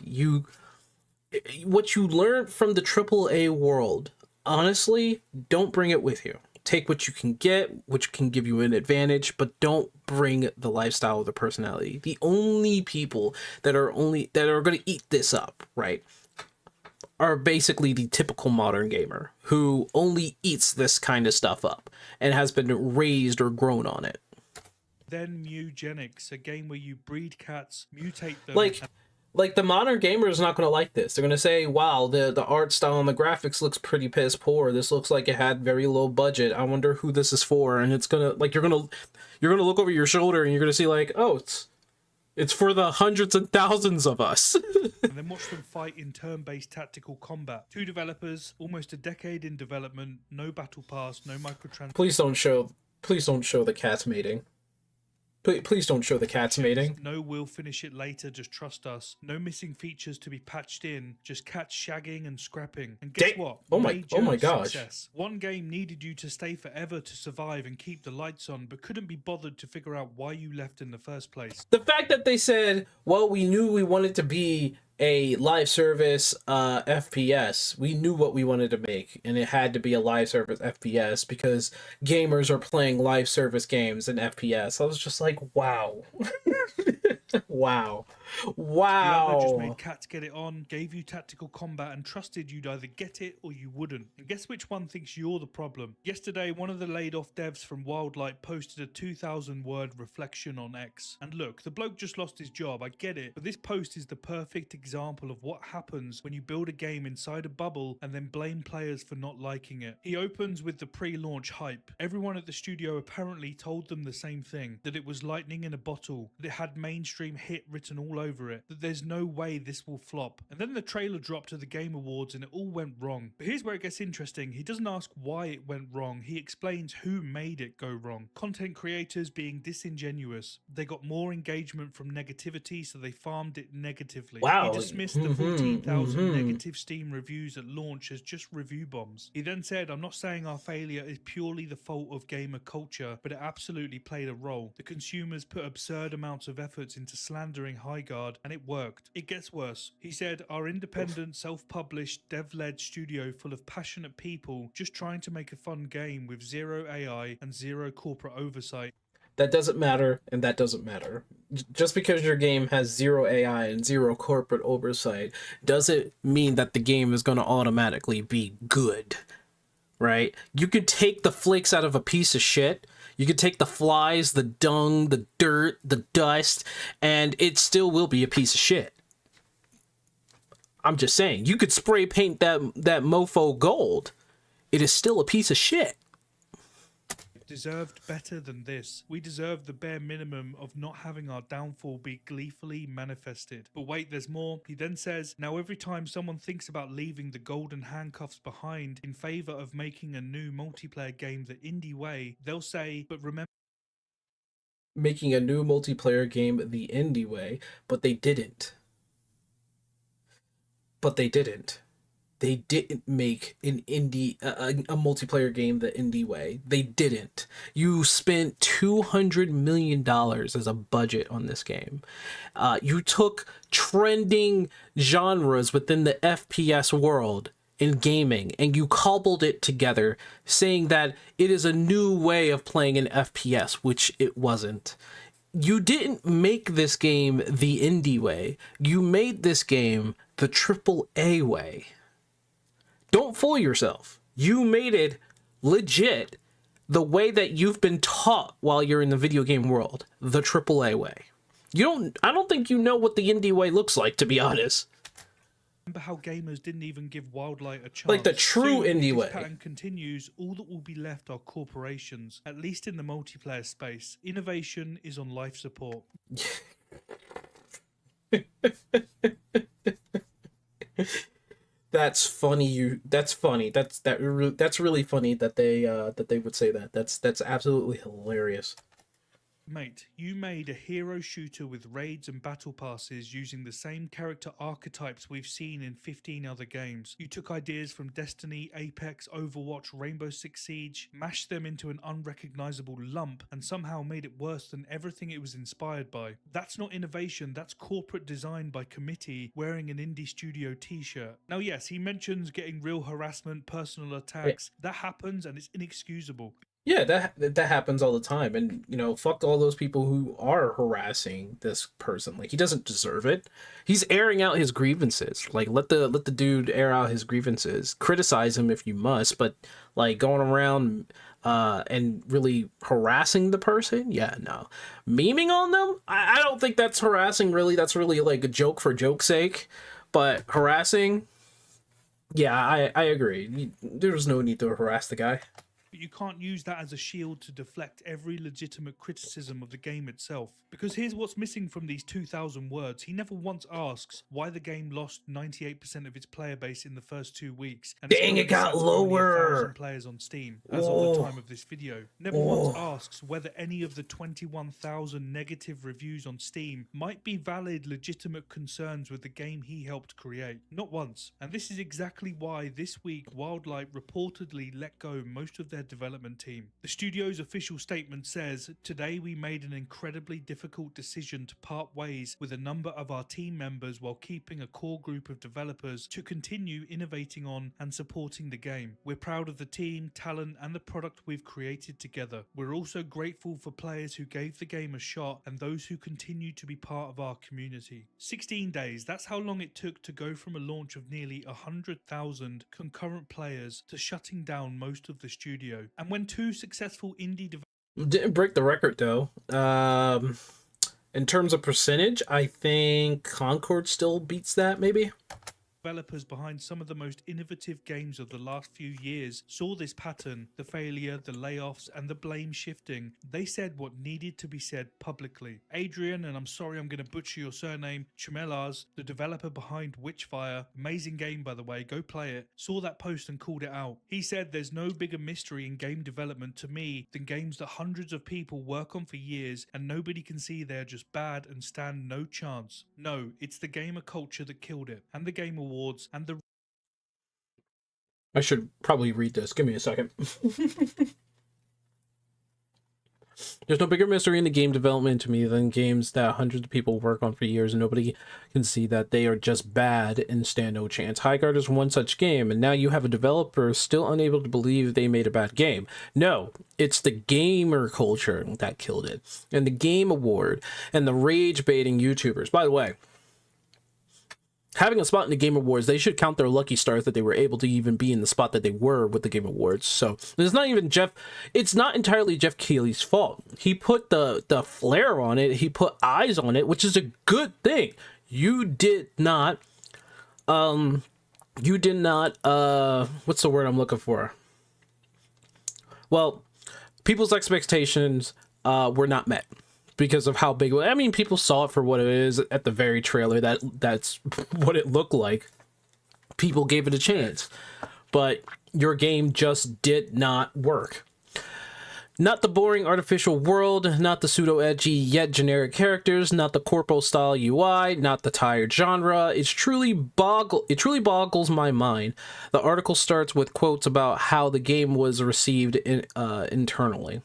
What you learn from the AAA world, honestly, don't bring it with you. Take what you can get, which can give you an advantage, but don't bring the lifestyle or the personality. The only people that are going to eat this up, right, are basically the typical modern gamer who only eats this kind of stuff up and has been raised or grown on it. then Mugenics, a game where you breed cats, mutate them. Like the modern gamer is not going to like this. They're going to say, wow, the art style and the graphics looks pretty piss poor. This looks like it had very low budget. I wonder who this is for. And it's going to, like, you're going to look over your shoulder and you're going to see, like, oh, it's for the hundreds and thousands of us. And then watch them fight in turn-based tactical combat. Two developers, almost a decade in development, no battle pass, no microtransactions. Please don't show the cats mating. Please don't show the cats mating. No, we'll finish it later, just trust us. No missing features to be patched in, just cats shagging and scrapping. And guess what? Oh my gosh. Success. One game needed you to stay forever to survive and keep the lights on, but couldn't be bothered to figure out why you left in the first place. The fact that they said, well, we knew we wanted to be a live service FPS. We knew what we wanted to make, and it had to be a live service FPS because gamers are playing live service games in FPS. I was just like, wow. Wow. Diablo just Wow. made cats get it on, gave you tactical combat, and trusted you'd either get it or you wouldn't. And guess which one thinks you're the problem? Yesterday, one of the laid off devs from Wildlight posted a 2,000 word reflection on X. And look, the bloke just lost his job, I get it, but this post is the perfect example of what happens when you build a game inside a bubble and then blame players for not liking it. He opens with the pre-launch hype. Everyone at the studio apparently told them the same thing, that it was lightning in a bottle, that it had mainstream hit written all over it, that there's no way this will flop. And then the trailer dropped to the Game Awards and it all went wrong. But here's where it gets interesting. He doesn't ask why it went wrong, he explains who made it go wrong. Content creators being disingenuous. They got more engagement from negativity, so they farmed it negatively. Wow. He dismissed the 14,000 negative Steam reviews at launch as just review bombs. He then said, I'm not saying our failure is purely the fault of gamer culture, but it absolutely played a role. The consumers put absurd amounts of efforts into slandering Highguard, and it worked. It gets worse. He said, our independent, self-published, dev-led studio full of passionate people just trying to make a fun game with zero AI and zero corporate oversight. That doesn't matter, and that doesn't matter. Just because your game has zero AI and zero corporate oversight doesn't mean that the game is going to automatically be good, right? You could take the flakes out of a piece of shit, you could take the flies, the dung, the dirt, the dust, and it still will be a piece of shit. I'm just saying, you could spray paint that mofo gold. It is still a piece of shit. Deserved better than this. We deserve the bare minimum of not having our downfall be gleefully manifested. But wait, there's more. He then says, now every time someone thinks about leaving the golden handcuffs behind in favor of making a new multiplayer game the indie way, they'll say, but remember, Making a new multiplayer game the indie way, but they didn't. They didn't make an a multiplayer game the indie way. They didn't. You spent $200 million as a budget on this game. You took trending genres within the FPS world in gaming and you cobbled it together, saying that it is a new way of playing an FPS, which it wasn't. You didn't make this game the indie way. You made this game the AAA way. Don't fool yourself. You made it legit the way that you've been taught while you're in the video game world, the AAA way. I don't think you know what the indie way looks like, to be honest. remember how gamers didn't even give Wildlight a chance. Like the true Soon, indie if way. this pattern continues, all that will be left are corporations, at least in the multiplayer space. Innovation is on life support. That's funny. That's funny. That's really funny that they would say that. That's absolutely hilarious. Mate, you made a hero shooter with raids and battle passes using the same character archetypes we've seen in 15 other games. You took ideas from Destiny, Apex, Overwatch, Rainbow Six Siege, mashed them into an unrecognizable lump, and somehow made it worse than everything it was inspired by. That's not innovation, that's corporate design by committee wearing an indie studio t-shirt. Now yes, he mentions getting real harassment, personal attacks. That happens and it's inexcusable. Yeah, that happens all the time, and fuck all those people who are harassing this person. Like, he doesn't deserve it. He's airing out his grievances. Like, let the dude air out his grievances. Criticize him if you must, but like going around and really harassing the person, yeah, no. Memeing on them, I don't think that's harassing. Really, that's really like a joke for joke's sake. But harassing, yeah, I agree. There's no need to harass the guy. But you can't use that as a shield to deflect every legitimate criticism of the game itself. Because here's what's missing from these 2,000 words. He never once asks why the game lost 98% of its player base in the first 2 weeks. And Dang, it got lower. 1,000 players on Steam as of the time of this video. Never once asks whether any of the 21,000 negative reviews on Steam might be valid, legitimate concerns with the game he helped create. Not once. And this is exactly why this week Wildlight reportedly let go most of their their development team. The studio's official statement says, "Today we made an incredibly difficult decision to part ways with a number of our team members while keeping a core group of developers to continue innovating on and supporting the game. We're proud of the team, talent, and the product we've created together. We're also grateful for players who gave the game a shot and those who continue to be part of our community." 16 days, that's how long it took to go from a launch of nearly 100,000 concurrent players to shutting down most of the studio. And when two successful indie developers Didn't break the record though. In terms of percentage, I think Concord still beats that, maybe. developers behind some of the most innovative games of the last few years saw this pattern, the failure, the layoffs, and the blame shifting. They said what needed to be said publicly. Adrian, and I'm sorry I'm going to butcher your surname, Chamelaz, the developer behind Witchfire, amazing game by the way, go play it, saw that post and called it out. He said, "There's no bigger mystery in game development to me than games that hundreds of people work on for years and nobody can see they're just bad and stand no chance. No, it's the gamer culture that killed it, and the Game Awards, and the..." I should probably read this. Give me a second. There's no bigger mystery in the game development to me than games that hundreds of people work on for years and nobody can see that they are just bad and stand no chance. Highguard is one such game, and now you have a developer still unable to believe they made a bad game. No, it's the gamer culture that killed it, and the Game Award, and the rage-baiting YouTubers. By the way, having a spot in the Game Awards, they should count their lucky stars that they were able to even be in the spot that they were with the Game Awards. So it's not even it's not entirely Jeff Keighley's fault. He put the flair on it. He put eyes on it, which is a good thing. You did not, what's the word I'm looking for? Well, people's expectations were not met. Because of how big, I mean, people saw it for what it is at the very trailer. That's what it looked like. People gave it a chance, but your game just did not work. Not the boring artificial world, not the pseudo-edgy yet generic characters, not the corpo style UI, not the tired genre. It truly boggles my mind. The article starts with quotes about how the game was received internally.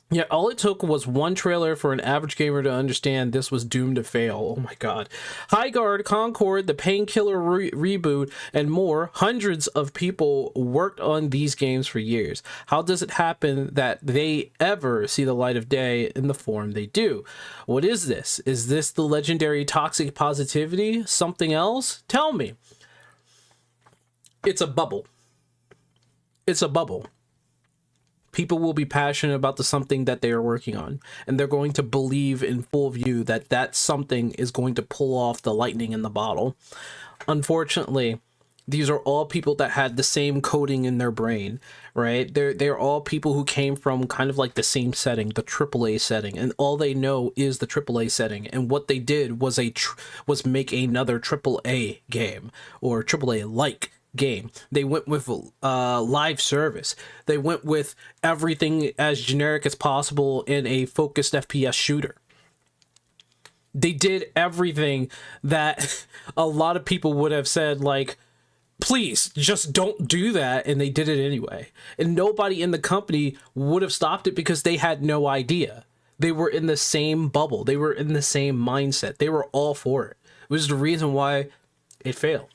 Yeah, all it took was one trailer for an average gamer to understand this was doomed to fail. Oh my god. Highguard, Concord, the Painkiller reboot, and more. Hundreds of people worked on these games for years. How does it happen that they ever see the light of day in the form they do? What is this? Is this the legendary toxic positivity? Something else? Tell me. It's a bubble. It's a bubble. People will be passionate about the something that they are working on, and they're going to believe in full view that that something is going to pull off the lightning in the bottle. Unfortunately, these are all people that had the same coding in their brain, right? They're all people who came from kind of like the same setting, the AAA setting, and all they know is the AAA setting. And what they did was make another AAA game or AAA like game. They went with live service. They went with everything as generic as possible in a focused FPS shooter. They did everything that a lot of people would have said, like, please just don't do that, and they did it anyway. And nobody in the company would have stopped it because they had no idea. They were in the same bubble. They were in the same mindset. They were all for it. It was the reason why it failed.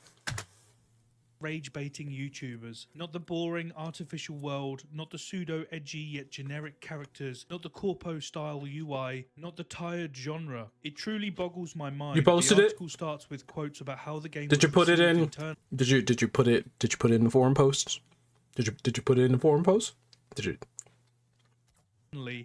Rage-baiting YouTubers, not the boring artificial world, not the pseudo-edgy yet generic characters, not the corpo style UI, not the tired genre. It truly boggles my mind. You posted the it? article starts with quotes about how the game. Did you put it in? Did you put it in the forum posts? Did you put it in the forum posts? Did you?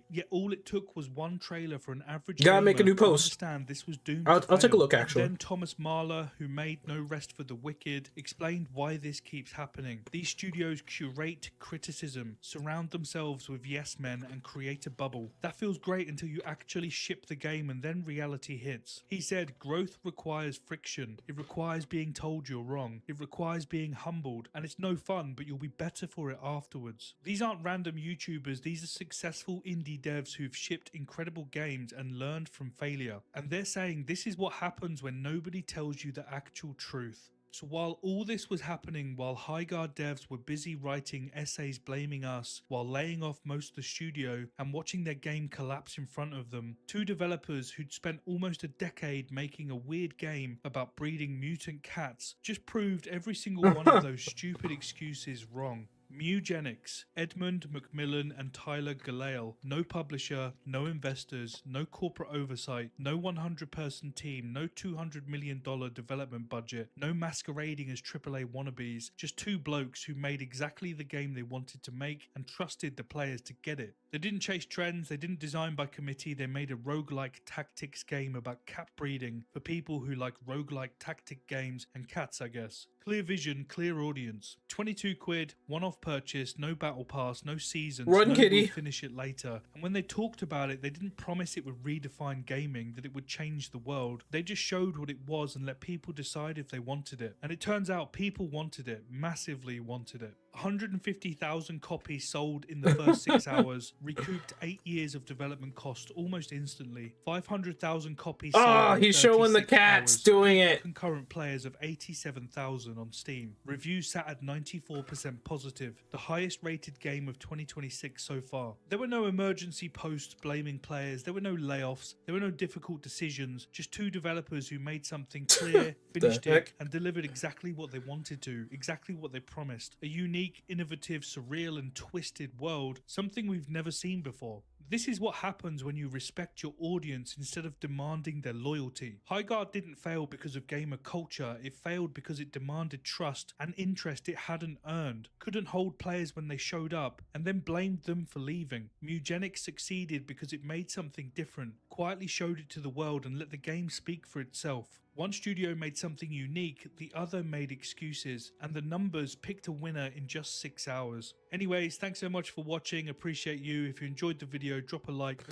Yet all it took was one trailer for an average Gotta make a new post. Understand this was doomed. I'll take a look, actually. Then Thomas Mahler, who made No Rest for the Wicked, explained why this keeps happening. These studios curate criticism, surround themselves with yes men, and create a bubble. That feels great until you actually ship the game and then reality hits. He said, growth requires friction. It requires being told you're wrong. It requires being humbled, and it's no fun, but you'll be better for it afterwards. These aren't random YouTubers. These are successful indie devs who've shipped incredible games and learned from failure. And they're saying this is what happens when nobody tells you the actual truth. So while all this was happening, while Highguard devs were busy writing essays blaming us, while laying off most of the studio and watching their game collapse in front of them, two developers who'd spent almost a decade making a weird game about breeding mutant cats just proved every single one of those stupid excuses wrong. Mugenics, Edmund Macmillan and Tyler Galale, no publisher, no investors, no corporate oversight, no 100-person team, no $200 million development budget, no masquerading as AAA wannabes, just two blokes who made exactly the game they wanted to make and trusted the players to get it. They didn't chase trends, they didn't design by committee, they made a roguelike tactics game about cat breeding for people who like roguelike tactic games and cats, I guess. Clear vision, clear audience. 22 quid, one-off purchase, no battle pass, no seasons, Run, no kitty. we'll finish it later. And when they talked about it, they didn't promise it would redefine gaming, that it would change the world. They just showed what it was and let people decide if they wanted it. And it turns out people wanted it, massively wanted it. 150,000 copies sold in the first 6 hours, recouped 8 years of development cost almost instantly. 500,000 copies sold. Oh, in he's showing the 36 cats hours. doing it. Concurrent players of 87,000 on Steam. Reviews sat at 94% positive, the highest rated game of 2026 so far. There were no emergency posts blaming players, there were no layoffs, there were no difficult decisions, just two developers who made something clear, finished it, and delivered exactly what they wanted to, exactly what they promised. A unique, innovative, surreal and twisted world, something we've never seen before. This is what happens when you respect your audience instead of demanding their loyalty. Highguard didn't fail because of gamer culture, it failed because it demanded trust and interest it hadn't earned, couldn't hold players when they showed up, and then blamed them for leaving. Mugenics succeeded because it made something different, quietly showed it to the world and let the game speak for itself. One studio made something unique, the other made excuses, and the numbers picked a winner in just 6 hours. Anyways, thanks so much for watching, appreciate you. If you enjoyed the video, drop a like.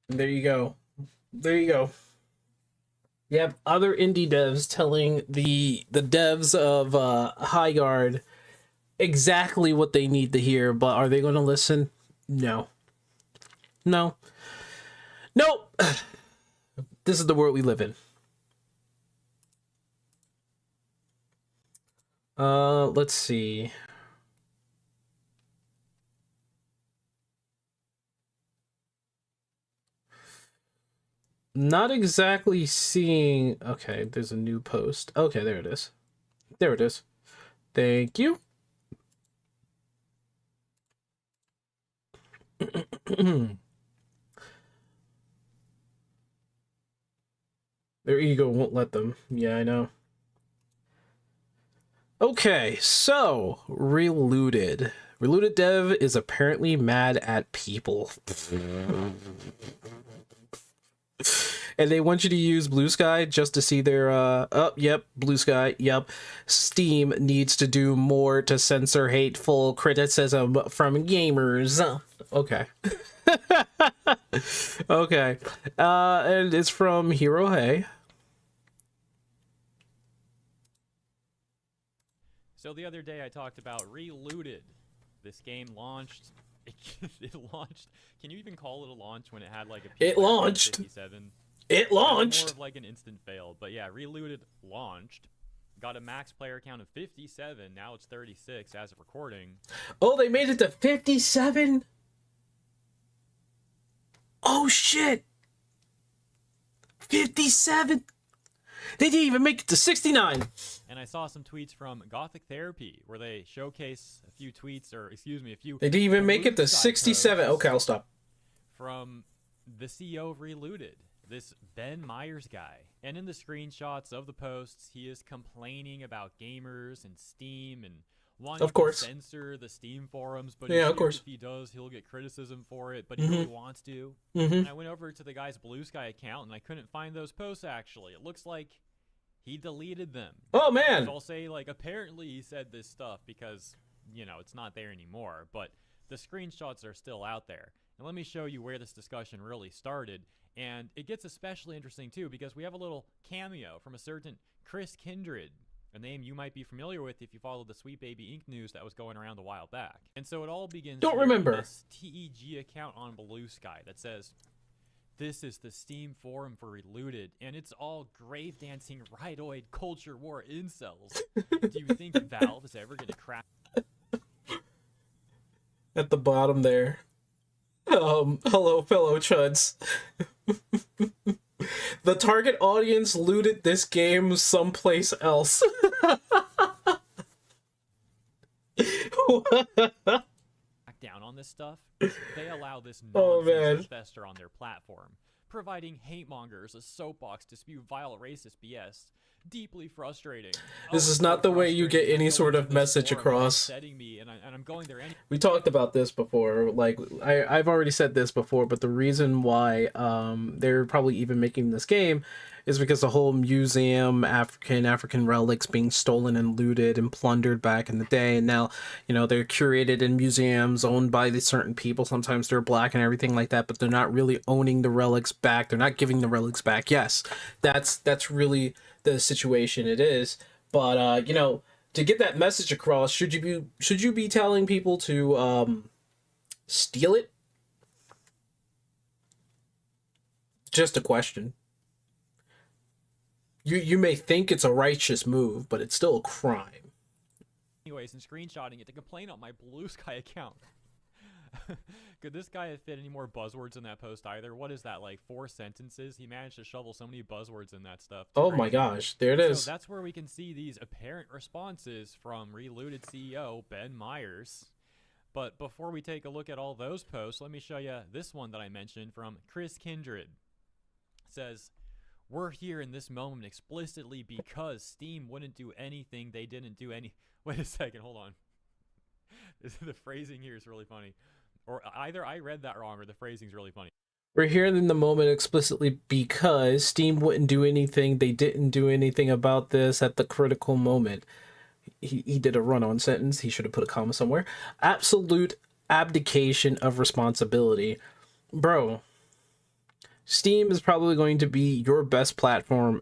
There you go. There you go. You have other indie devs telling the devs of Highguard exactly what they need to hear, but are they going to listen? No. No. Nope. This is the world we live in. Let's see. Not exactly seeing. Okay, there's a new post. Okay, there it is. There it is. Thank you. Their ego won't let them. Yeah, I know. Okay, so Reloaded. Reloaded dev is apparently mad at people. And they want you to use Blue Sky just to see their yep, Blue Sky, yep. Steam needs to do more to censor hateful criticism from gamers. Okay. Okay. And it's from Hero Hey. So the other day I talked about Reloaded. This game launched. It launched. Can you even call it a launch when it had like a It launched. 57? It launched. More of like an instant fail, but yeah, Reloaded launched. Got a max player count of 57. Now it's 36 as of recording. Oh, they made it to 57? Oh shit. 57. They didn't even make it to 69. And I saw some tweets from Gothic Therapy where they showcase a few tweets, or excuse me, a few. They didn't even make it to 67. Okay, I'll stop. From the CEO of Reloaded, this Ben Myers guy. And in the screenshots of the posts, he is complaining about gamers and Steam and wanting to censor the Steam forums. But yeah, of course, if he does, he'll get criticism for it. But he really wants to. And I went over to the guy's Blue Sky account and I couldn't find those posts. Actually, it looks like he deleted them. Oh man! So I'll say, like, apparently he said this stuff because, you know, it's not there anymore. But the screenshots are still out there. And let me show you where this discussion really started. And it gets especially interesting, too, because we have a little cameo from a certain Chris Kindred, a name you might be familiar with if you followed the Sweet Baby Inc. news that was going around a while back. And so it all begins Don't here remember. with this TEG account on Blue Sky that says, This is the Steam forum for Relooted, and it's all grave dancing rightoid culture war incels. Do you think Valve is ever gonna crack? At the bottom there. Hello, fellow chuds. The target audience looted this game someplace else. Down on this stuff? They allow this Oh, nonsense man. to fester on their platform, providing hate mongers a soapbox to spew vile racist BS. Deeply frustrating. This is it's not so the way you get frustrating. any I'm sort going of to this message forum, across. it's upsetting me, and I'm going there anyway. We talked about this before. Like, I've already said this before, but the reason why they're probably even making this game is because the whole museum, African relics being stolen and looted and plundered back in the day, and now, you know, they're curated in museums owned by these certain people. Sometimes they're black and everything like that, but they're not really owning the relics back. They're not giving the relics back. Yes, that's really the situation it is. But you know, to get that message across, should you be telling people to steal it? Just a question. You may think it's a righteous move, but it's still a crime. Anyways, and screenshotting it to complain on my Blue Sky account. Could this guy have fit any more buzzwords in that post either? What is that, like 4 sentences? He managed to shovel so many buzzwords in that stuff. It's Oh crazy. my gosh, there it is. So that's where we can see these apparent responses from Relooted CEO Ben Myers. But before we take a look at all those posts, let me show you this one that I mentioned from Chris Kindred. It says, "We're here in this moment explicitly because Steam wouldn't do anything they didn't do any..." Wait a second, hold on. The phrasing here is really funny. Or either I read that wrong or the phrasing's really funny. We're here in the moment explicitly because Steam wouldn't do anything. They didn't do anything about this at the critical moment. He did a run-on sentence. He should have put a comma somewhere. Absolute abdication of responsibility. Bro, Steam is probably going to be your best platform,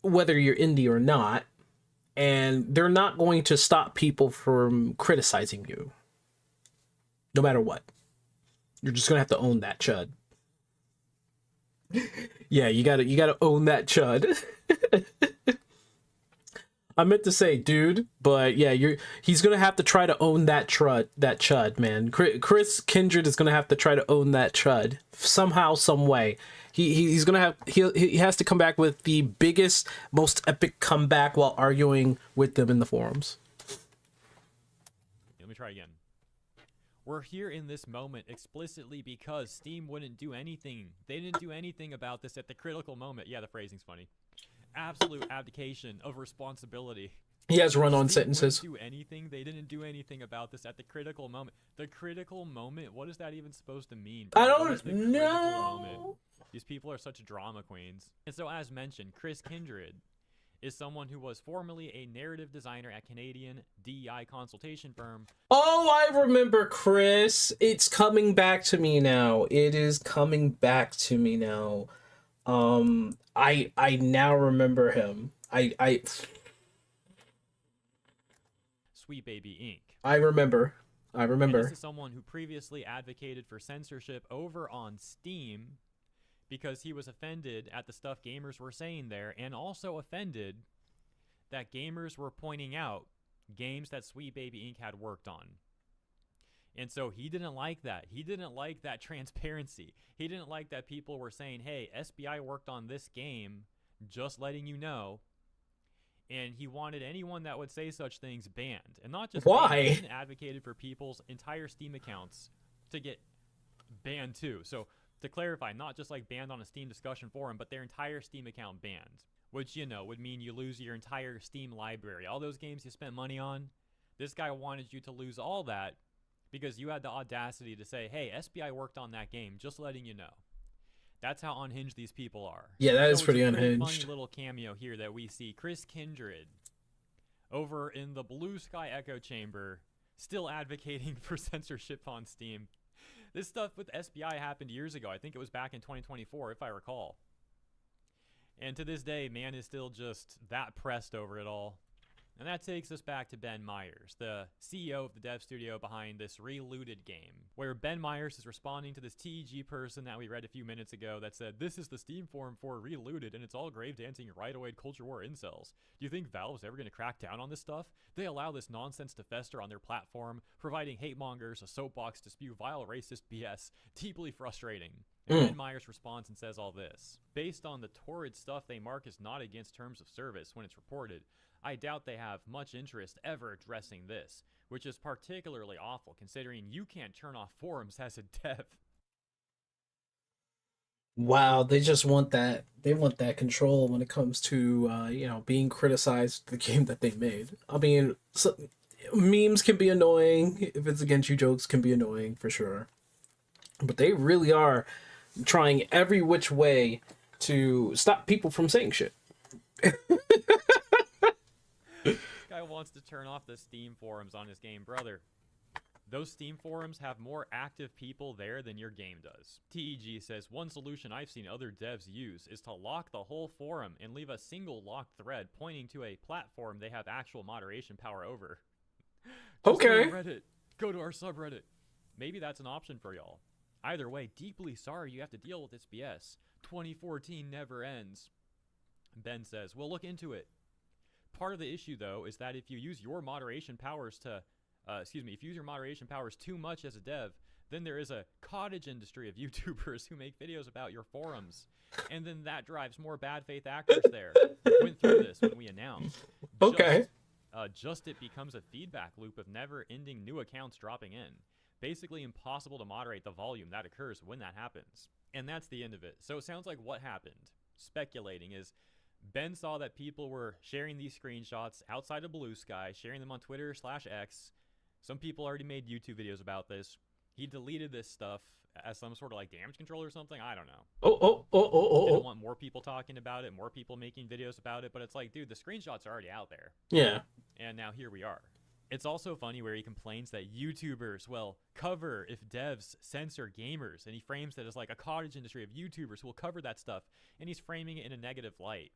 whether you're indie or not. And they're not going to stop people from criticizing you. No matter what. You're just gonna have to own that chud. Yeah, you gotta own that chud. I meant to say dude, but yeah, he's gonna have to try to own that chud, man. Chris Kindred is gonna have to try to own that chud somehow, some way. He has to come back with the biggest, most epic comeback while arguing with them in the forums. Let me try again. "We're here in this moment explicitly because Steam wouldn't do anything. They didn't do anything about this at the critical moment." Yeah, the phrasing's funny. Absolute abdication of responsibility. He has run-on Steam sentences. wouldn't do anything. They didn't do anything about this at the critical moment. The critical moment? What is that even supposed to mean? I What is don't the critical moment? know. These people are such drama queens. And so, as mentioned, Chris Kindred is someone who was formerly a narrative designer at Canadian DEI consultation firm. Oh, I remember Chris. It's coming back to me now. It is coming back to me now. I now remember him. Sweet Baby Inc. I remember. And this is someone who previously advocated for censorship over on Steam because he was offended at the stuff gamers were saying there, and also offended that gamers were pointing out games that Sweet Baby Inc. had worked on. And so he didn't like that. He didn't like that transparency. He didn't like that people were saying, "Hey, SBI worked on this game, just letting you know." And he wanted anyone that would say such things banned. And not just Why? banned, he even advocated for people's entire Steam accounts to get banned too. So to clarify, not just like banned on a Steam discussion forum, but their entire Steam account banned. Which, you know, would mean you lose your entire Steam library. All those games you spent money on, this guy wanted you to lose all that because you had the audacity to say, "Hey, SBI worked on that game, just letting you know." That's how unhinged these people are. Yeah, that So is it's pretty a unhinged. funny little cameo here that we see Chris Kindred over in the Blue Sky echo chamber, still advocating for censorship on Steam. This stuff with SBI happened years ago. I think it was back in 2024, if I recall. And to this day, man is still just that pressed over it all. And that takes us back to Ben Myers, the CEO of the dev studio behind this Relooted game, where Ben Myers is responding to this TEG person that we read a few minutes ago that said, "This is the Steam forum for Relooted, and it's all grave dancing right-away culture war incels. Do you think Valve's ever going to crack down on this stuff? They allow this nonsense to fester on their platform, providing hate mongers a soapbox to spew vile racist BS. Deeply frustrating." And Ben Myers responds and says all this: "Based on the torrid stuff they mark as not against terms of service when it's reported, I doubt they have much interest ever addressing this, which is particularly awful considering you can't turn off forums as a dev." Wow, they just want that. They want that control when it comes to being criticized the game that they made. I mean, memes can be annoying if it's against you. Jokes can be annoying for sure, but they really are trying every which way to stop people from saying shit. This guy wants to turn off the Steam forums on his game, brother. Those Steam forums have more active people there than your game does. TEG says, "One solution I've seen other devs use is to lock the whole forum and leave a single locked thread pointing to a platform they have actual moderation power over." Just Okay. Go to Reddit. Go to our subreddit. Maybe that's an option for y'all. Either way, deeply sorry you have to deal with this BS. 2014 never ends. Ben says, "We'll look into it. Part of the issue, though, is that if you use your moderation powers too much as a dev, then there is a cottage industry of YouTubers who make videos about your forums. And then that drives more bad faith actors there. Went through this when we announced. Okay. Just it becomes a feedback loop of never-ending new accounts dropping in. Basically impossible to moderate the volume that occurs when that happens." And that's the end of it. So it sounds like what happened, speculating, is Ben saw that people were sharing these screenshots outside of Blue Sky, sharing them on Twitter/X. Some people already made YouTube videos about this. He deleted this stuff as some sort of like damage control or something. I don't know. Didn't want more people talking about it, more people making videos about it. But it's like, dude, the screenshots are already out there. Yeah. And now here we are. It's also funny where he complains that YouTubers will cover if devs censor gamers. And he frames it as like a cottage industry of YouTubers who will cover that stuff. And he's framing it in a negative light.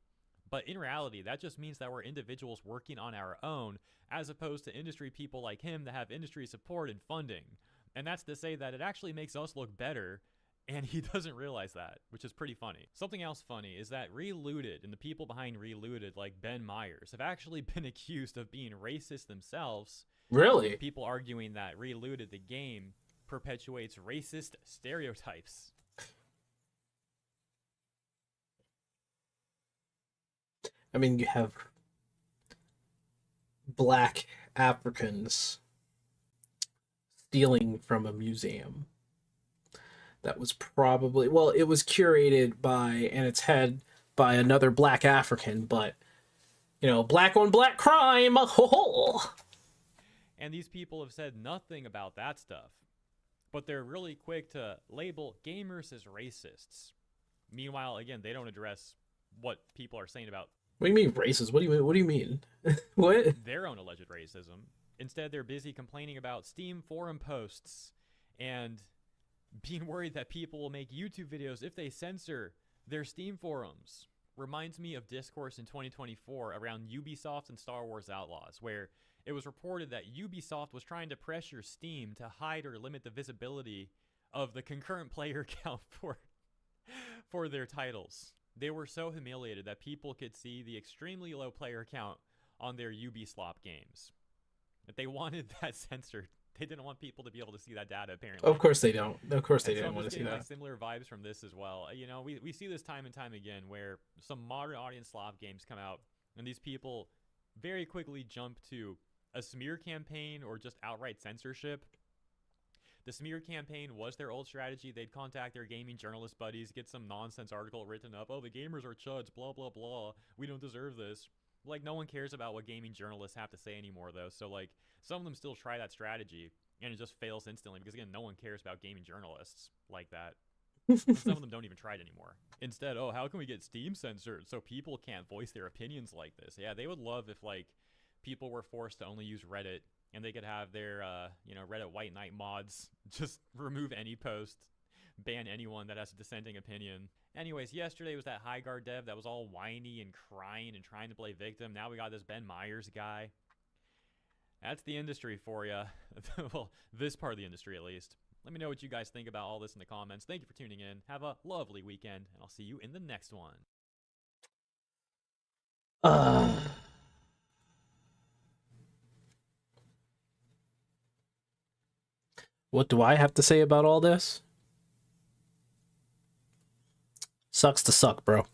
But in reality, that just means that we're individuals working on our own, as opposed to industry people like him that have industry support and funding. And that's to say that it actually makes us look better, and he doesn't realize that, which is pretty funny. Something else funny is that Relooted and the people behind Relooted, like Ben Myers, have actually been accused of being racist themselves. Really? People arguing that Relooted, the game, perpetuates racist stereotypes. I mean, you have black Africans stealing from a museum that was probably, well, it was curated by, and it's head by another black African, but, black on black crime. And these people have said nothing about that stuff, but they're really quick to label gamers as racists. Meanwhile, again, they don't address what people are saying about What do you mean racist? What do you mean? What? their own alleged racism. Instead, they're busy complaining about Steam forum posts and being worried that people will make YouTube videos if they censor their Steam forums. Reminds me of discourse in 2024 around Ubisoft and Star Wars Outlaws, where it was reported that Ubisoft was trying to pressure Steam to hide or limit the visibility of the concurrent player count for their titles. They were so humiliated that people could see the extremely low player count on their Ubisoft games. That they wanted that censored. They didn't want people to be able to see that data, apparently. Of course they don't. Of course they So didn't I'm want to just see getting that. similar vibes from this as well. We see this time and time again where some modern audience Slav games come out and these people very quickly jump to a smear campaign or just outright censorship. The smear campaign was their old strategy. They'd contact their gaming journalist buddies, get some nonsense article written up. "Oh, the gamers are chuds, blah, blah, blah. We don't deserve this." Like, no one cares about what gaming journalists have to say anymore, though. So, like, some of them still try that strategy, and it just fails instantly because, again, no one cares about gaming journalists like that. And some of them don't even try it anymore. Instead, "Oh, how can we get Steam censored so people can't voice their opinions like this?" Yeah, they would love if, like, people were forced to only use Reddit and they could have their, Reddit White Knight mods just remove any post, ban anyone that has a dissenting opinion. Anyways, yesterday was that High Guard dev that was all whiny and crying and trying to play victim. Now we got this Ben Myers guy. That's the industry for you. Well, this part of the industry at least. Let me know what you guys think about all this in the comments. Thank you for tuning in. Have a lovely weekend, and I'll see you in the next one. What do I have to say about all this? Sucks to suck, bro.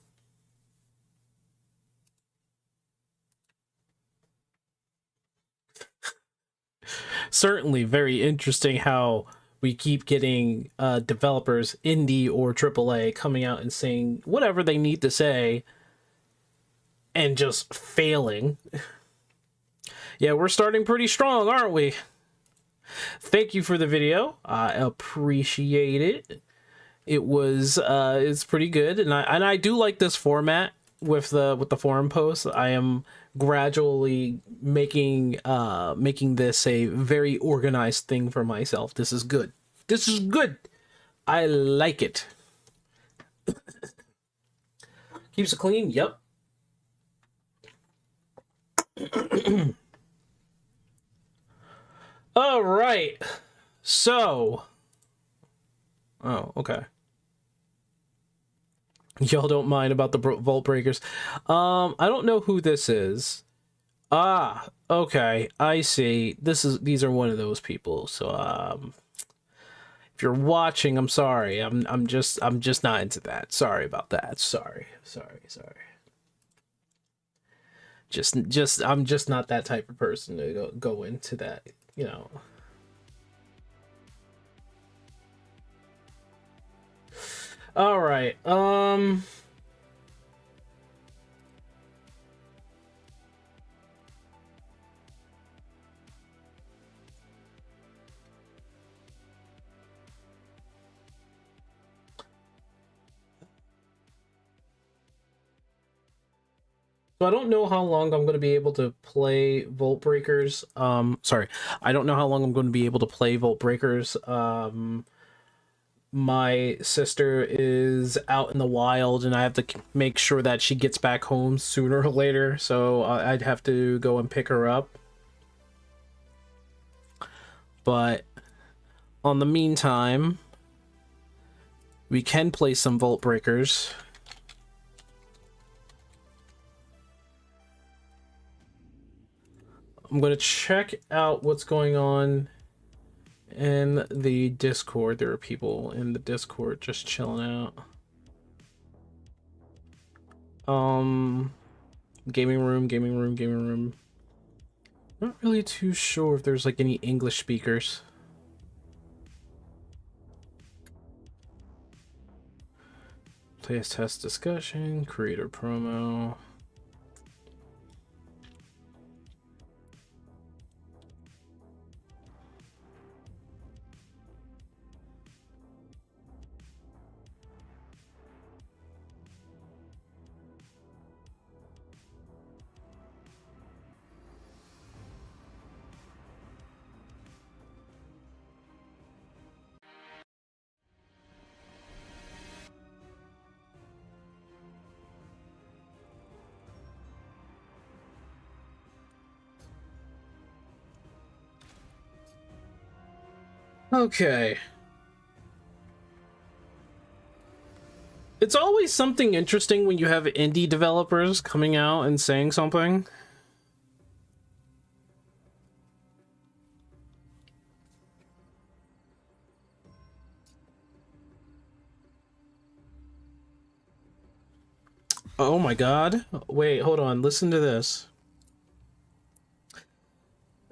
Certainly very interesting how we keep getting developers, indie or AAA, coming out and saying whatever they need to say and just failing. Yeah, we're starting pretty strong, aren't we? Thank you for the video. I appreciate it. It's pretty good, and I do like this format with the forum posts. I am gradually making this a very organized thing for myself. This is good. This is good. I like it. Keeps it clean. Yep. All right. So. Oh, okay. Y'all don't mind about the Vaultbreakers. I don't know who this is. Ah, okay. I see. These are one of those people. So, if you're watching, I'm sorry. I'm just not into that. Sorry about that. Sorry. I'm just not that type of person to go into that, you know. All right. So I don't know how long I'm going to be able to play Vaultbreakers. Sorry. I don't know how long I'm going to be able to play Vaultbreakers. My sister is out in the wild, and I have to make sure that she gets back home sooner or later, so I'd have to go and pick her up. But on the meantime, we can play some Vaultbreakers. I'm going to check out what's going on in the Discord. There are people in the Discord just chilling out. Gaming room. Not really too sure if there's like any English speakers. Players test discussion, creator promo. Okay. It's always something interesting when you have indie developers coming out and saying something. Oh my god. Wait, hold on. Listen to this.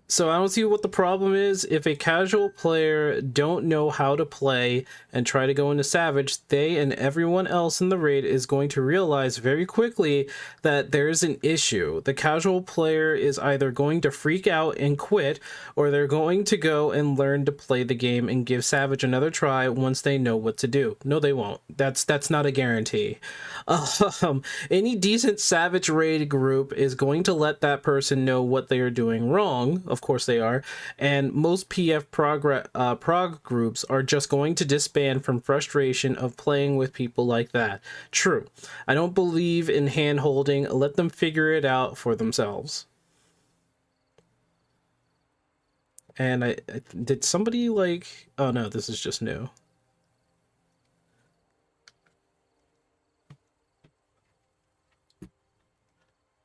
So I don't see what the problem is. If a casual player don't know how to play and try to go into Savage, they and everyone else in the raid is going to realize very quickly that there is an issue. The casual player is either going to freak out and quit, or they're going to go and learn to play the game and give Savage another try once they know what to do. No, they won't. That's not a guarantee. Any decent Savage raid group is going to let that person know what they are doing wrong, of of course they are. And most prog groups are just going to disband from frustration of playing with people like that. True. I don't believe in hand-holding. Let them figure it out for themselves. And I did somebody like... Oh no, this is just new.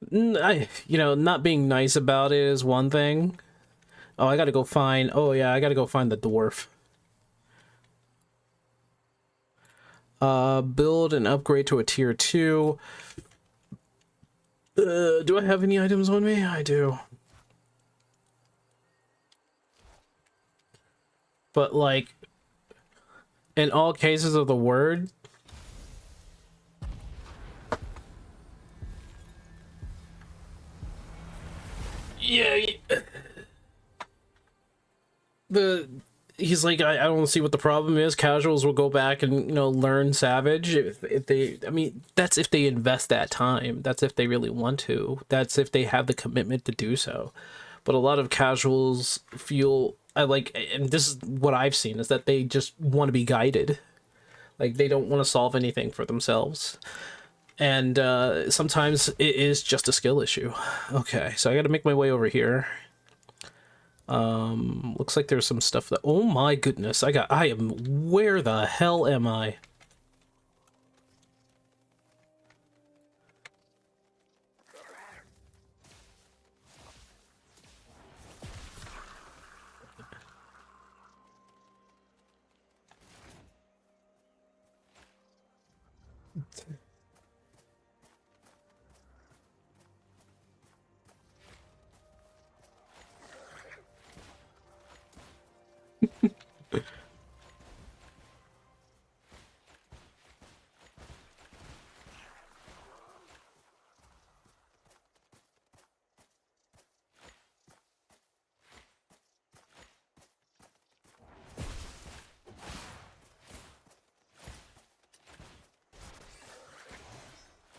Not being nice about it is one thing. Oh, I gotta go find... Oh yeah, I gotta go find the dwarf. Build and upgrade to a tier 2. Do I have any items on me? I do. But like, in all cases of the word, yeah, he's like, I don't see what the problem is. Casuals will go back and learn Savage if they, I mean, that's if they invest that time. That's if they really want to. That's if they have the commitment to do so. But a lot of casuals feel, and this is what I've seen, is that they just want to be guided. Like, they don't want to solve anything for themselves. And sometimes it is just a skill issue. Okay, so I got to make my way over here. Looks like there's some stuff that... Oh my goodness, I am... Where the hell am I?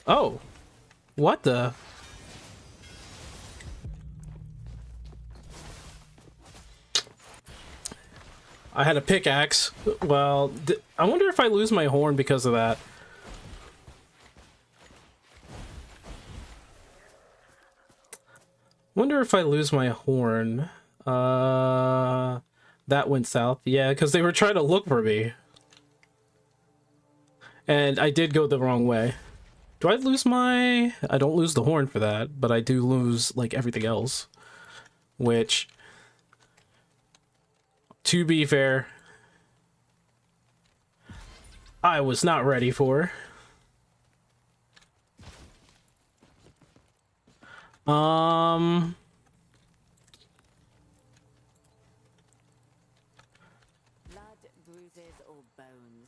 Oh, what the... I had a pickaxe. Well, I wonder if I lose my horn because of that. Wonder if I lose my horn. That went south. Yeah, because they were trying to look for me. And I did go the wrong way. Do I lose my... I don't lose the horn for that, but I do lose, like, everything else. Which... To be fair, I was not ready for. Blood bruises or bones.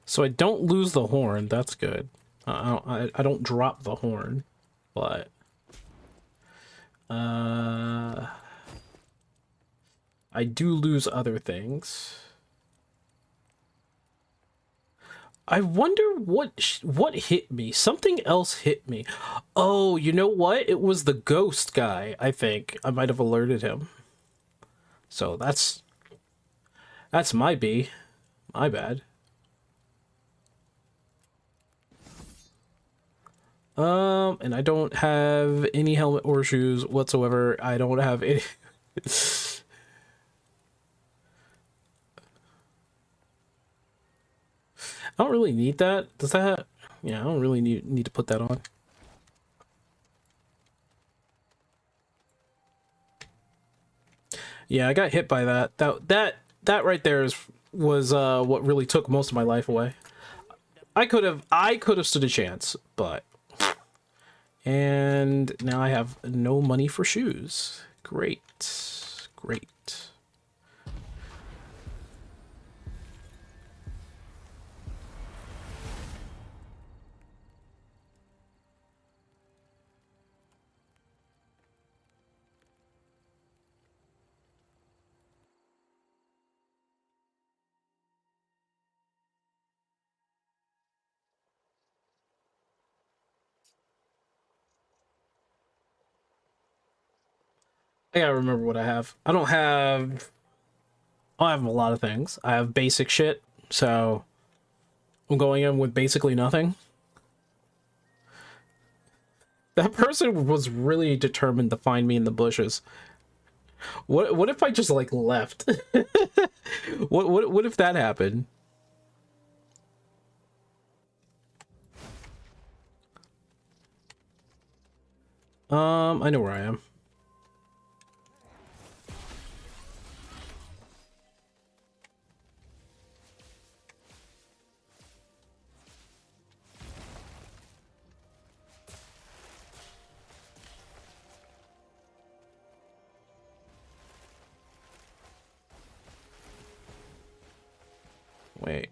So I don't lose the horn. That's good. I don't drop the horn, but I do lose other things. I wonder what hit me. Something else hit me. Oh, you know what? It was the ghost guy, I think. I might have alerted him. So that's my B. My bad. And I don't have any helmet or shoes whatsoever. I don't have any... I don't really need that. Does that... Yeah, I don't really need to put that on. Yeah, I got hit by that. That right there was what really took most of my life away. I could have stood a chance, but... And now I have no money for shoes. Great. Great. I gotta remember what I have. I have a lot of things. I have basic shit, so I'm going in with basically nothing. That person was really determined to find me in the bushes. What if I just like left? What if that happened? I know where I am. Wait.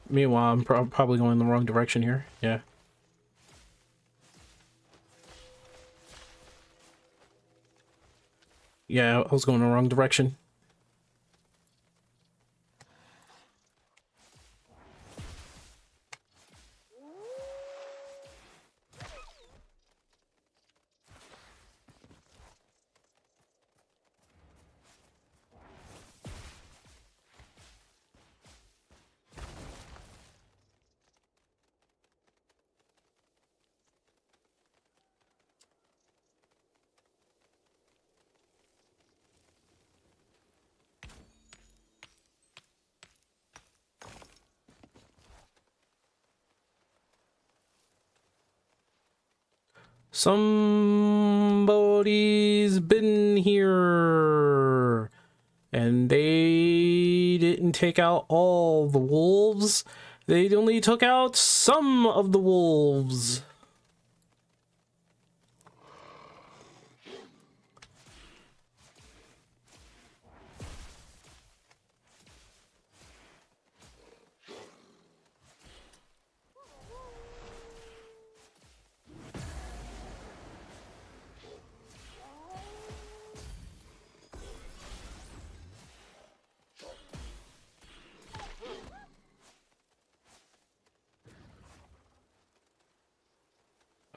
Meanwhile, I'm probably going the wrong direction here. Yeah. Yeah, I was going the wrong direction. Somebody's been here, and they didn't take out all the wolves. They only took out some of the wolves.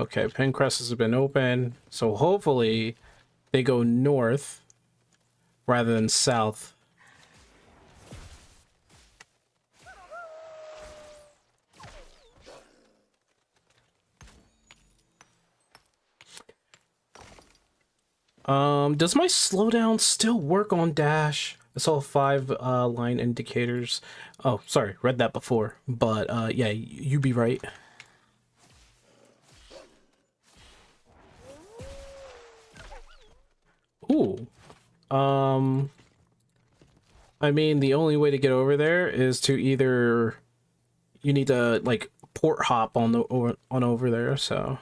Okay, Pencrest has been open, so hopefully they go north rather than south. Does my slowdown still work on dash? I saw 5 line indicators. Oh, sorry, read that before, but yeah, you be right. Ooh. I mean, the only way to get over there is to either you need to like port hop on the on over there, so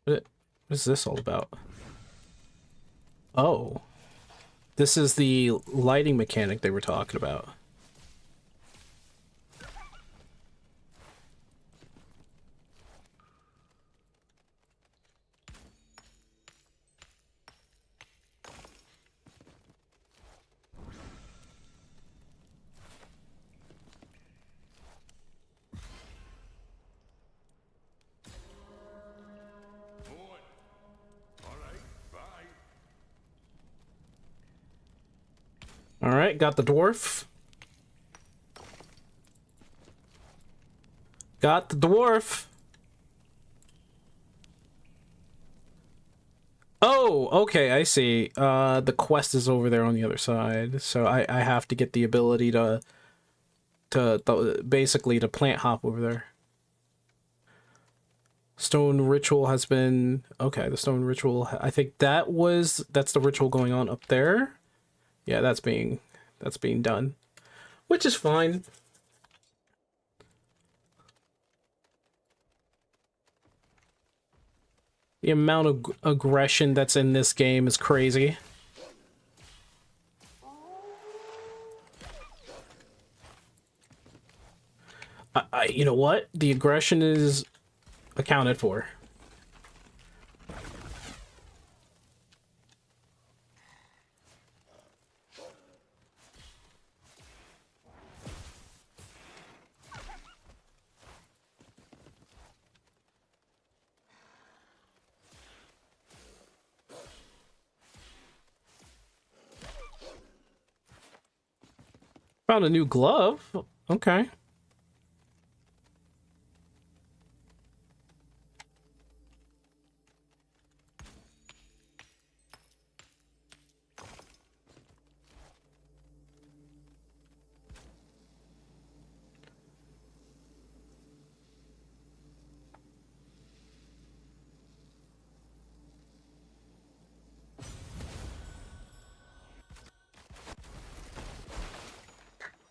what is this all about? Oh, this is the lighting mechanic they were talking about. All right, got the dwarf. Got the dwarf. Oh, okay, I see. The quest is over there on the other side, so I have to get the ability to basically to plant hop over there. Stone ritual has been okay. The stone ritual, I think that's the ritual going on up there. Yeah, that's being done, which is fine. The amount of aggression that's in this game is crazy. Okay, you know what? The aggression is accounted for. Found a new glove. Okay.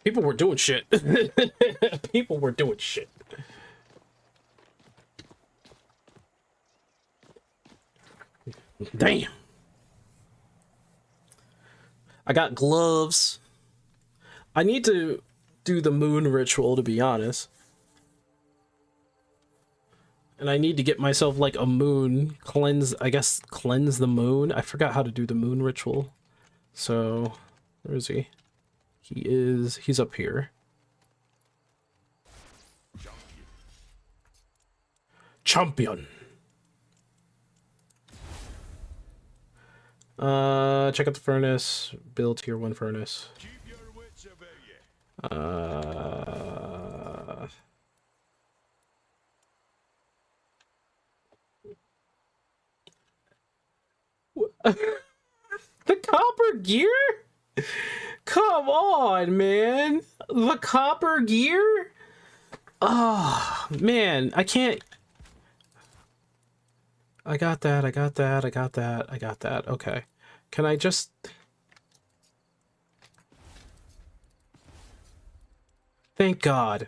People were doing shit. People were doing shit. Damn. I got gloves. I need to do the moon ritual, to be honest. And I need to get myself like a moon cleanse, I guess cleanse the moon. I forgot how to do the moon ritual. So, where is he? He's up here. Champion. Check out the furnace. Build tier 1 furnace. The copper gear? Come on, man. The copper gear? Oh, man. I can't. I got that. I got that. I got that. I got that. Okay. Can I just... Thank God.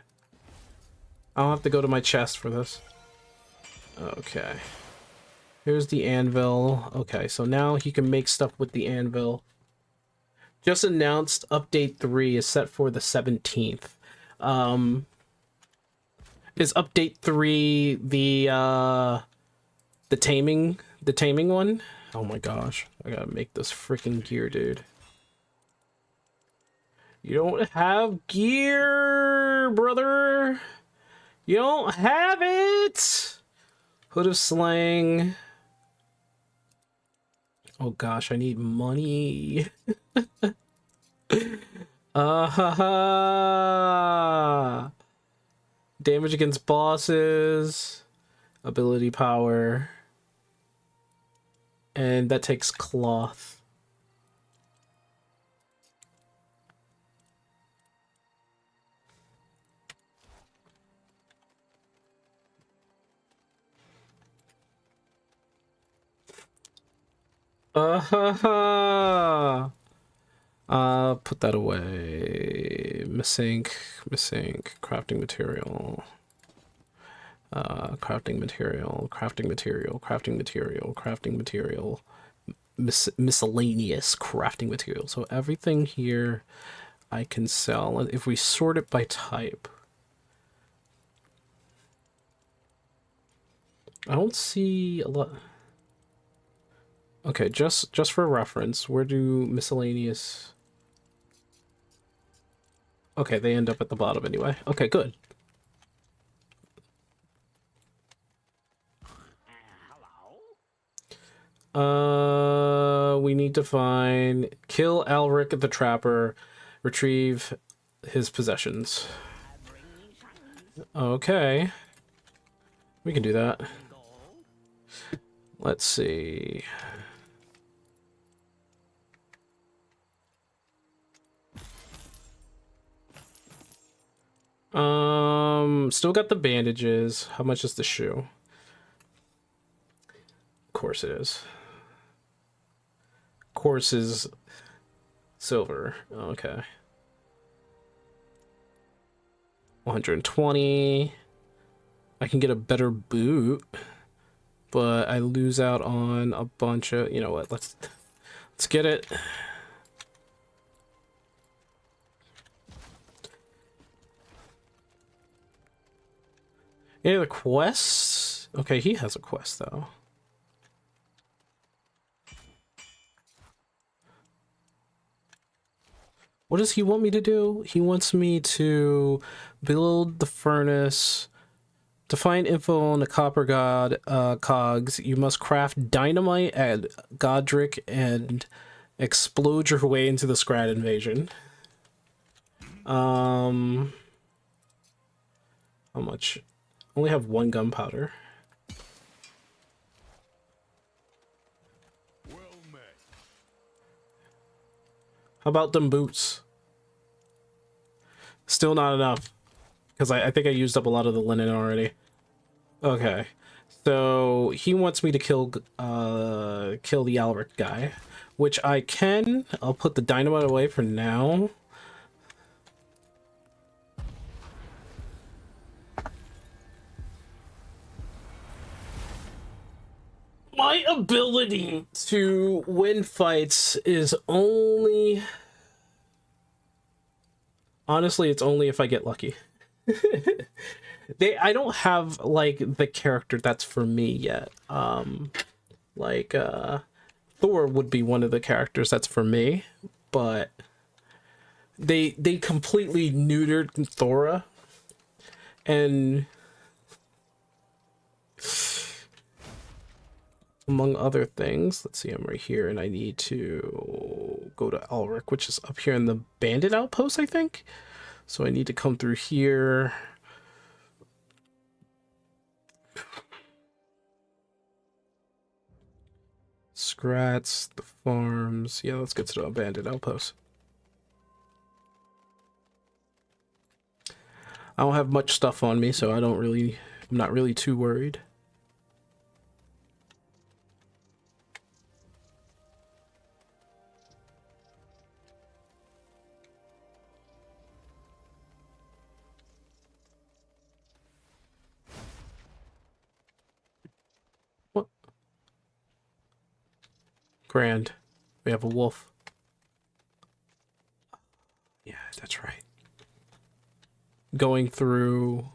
I don't have to go to my chest for this. Okay. Here's the anvil. Okay, so now he can make stuff with the anvil. Just announced update 3 is set for the 17th. Is update 3 the taming one? Oh my gosh. I gotta make this freaking gear, dude. You don't have gear, brother. You don't have it. Hood of Slang. Oh gosh, I need money. Damage against bosses. Ability power. And that takes cloth. Put that away. Missing, crafting material. Crafting material, crafting material, crafting material, crafting material. Miscellaneous crafting material. So everything here I can sell. And if we sort it by type, I don't see a lot. Okay, just for reference, where do miscellaneous... Okay, they end up at the bottom anyway. Okay, good. We need to kill Alric the Trapper, retrieve his possessions. Okay. We can do that. Let's see. Still got the bandages. How much is the shoe? Of course it is. Of course is silver. Okay. 120. I can get a better boot, but I lose out on a bunch of, you know what, let's get it. Any other quests? Okay, he has a quest though. What does he want me to do? He wants me to build the furnace. To find info on the copper god cogs, you must craft dynamite at Godric and explode your way into the Scrat invasion. How much? Only have 1 gunpowder. How about them boots? Still not enough. Because I think I used up a lot of the linen already. Okay. So he wants me to kill the Alric guy. Which I can. I'll put the dynamite away for now. My ability to win fights is only... Honestly, it's only if I get lucky. I don't have, like, the character that's for me yet. Thor would be one of the characters that's for me, but they completely neutered Thora, and among other things, let's see, I'm right here, and I need to go to Elric, which is up here in the bandit outpost, I think. So I need to come through here. Scrats, the farms. Yeah, let's get to the abandoned outpost. I don't have much stuff on me, so I'm not really too worried. What? Grand. We have a wolf. Yeah, that's right. Going through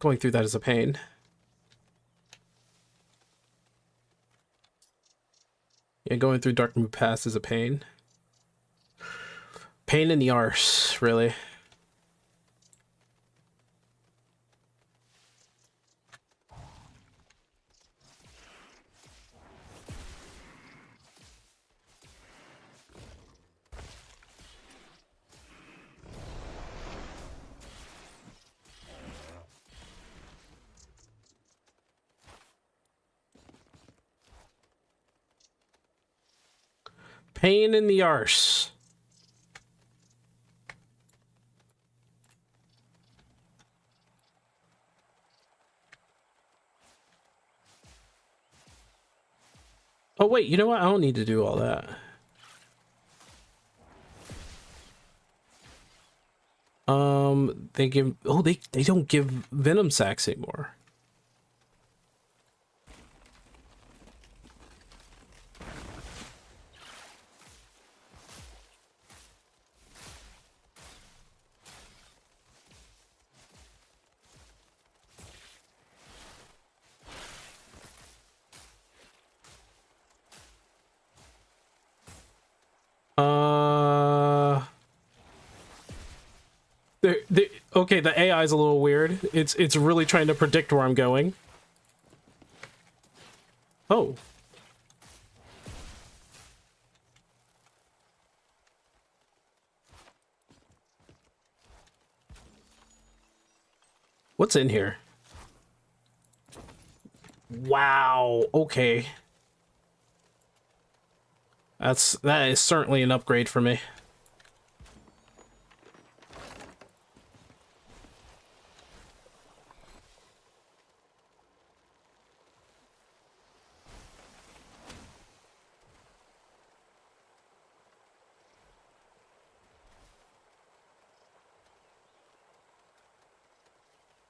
that is a pain. Yeah, going through Darkmoon Pass is a pain. Pain in the arse, really. Pain in the arse. Oh wait, you know what? I don't need to do all that. They give... Oh, they don't give venom sacks anymore. Okay, the AI is a little weird. It's really trying to predict where I'm going. Oh. What's in here? Wow, okay. That is certainly an upgrade for me.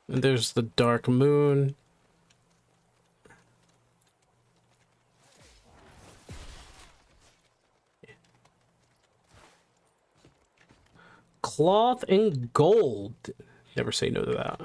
And there's the dark moon. Cloth and gold. Never say no to that.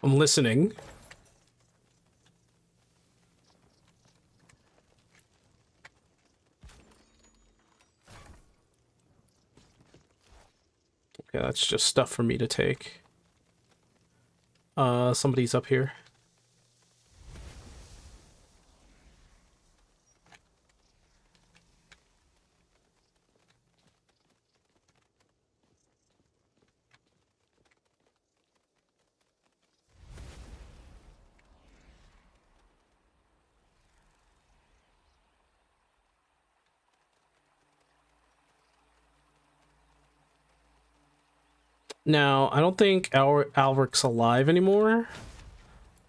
I'm listening. Okay, that's just stuff for me to take. Somebody's up here. Now, I don't think Alric's alive anymore.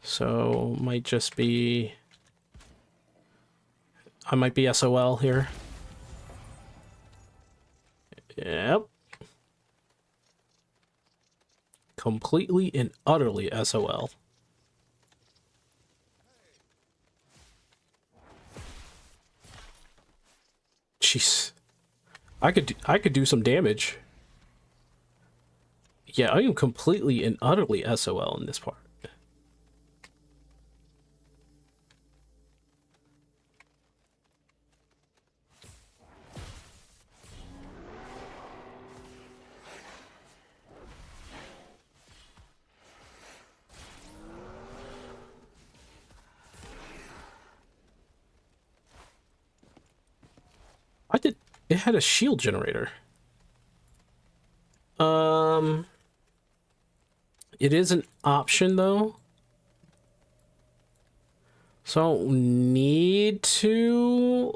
So, might just be... I might be SOL here. Yep. Completely and utterly SOL. Jeez. I could do some damage. Yeah, I am completely and utterly SOL in this part. It had a shield generator. It is an option though. So I don't need to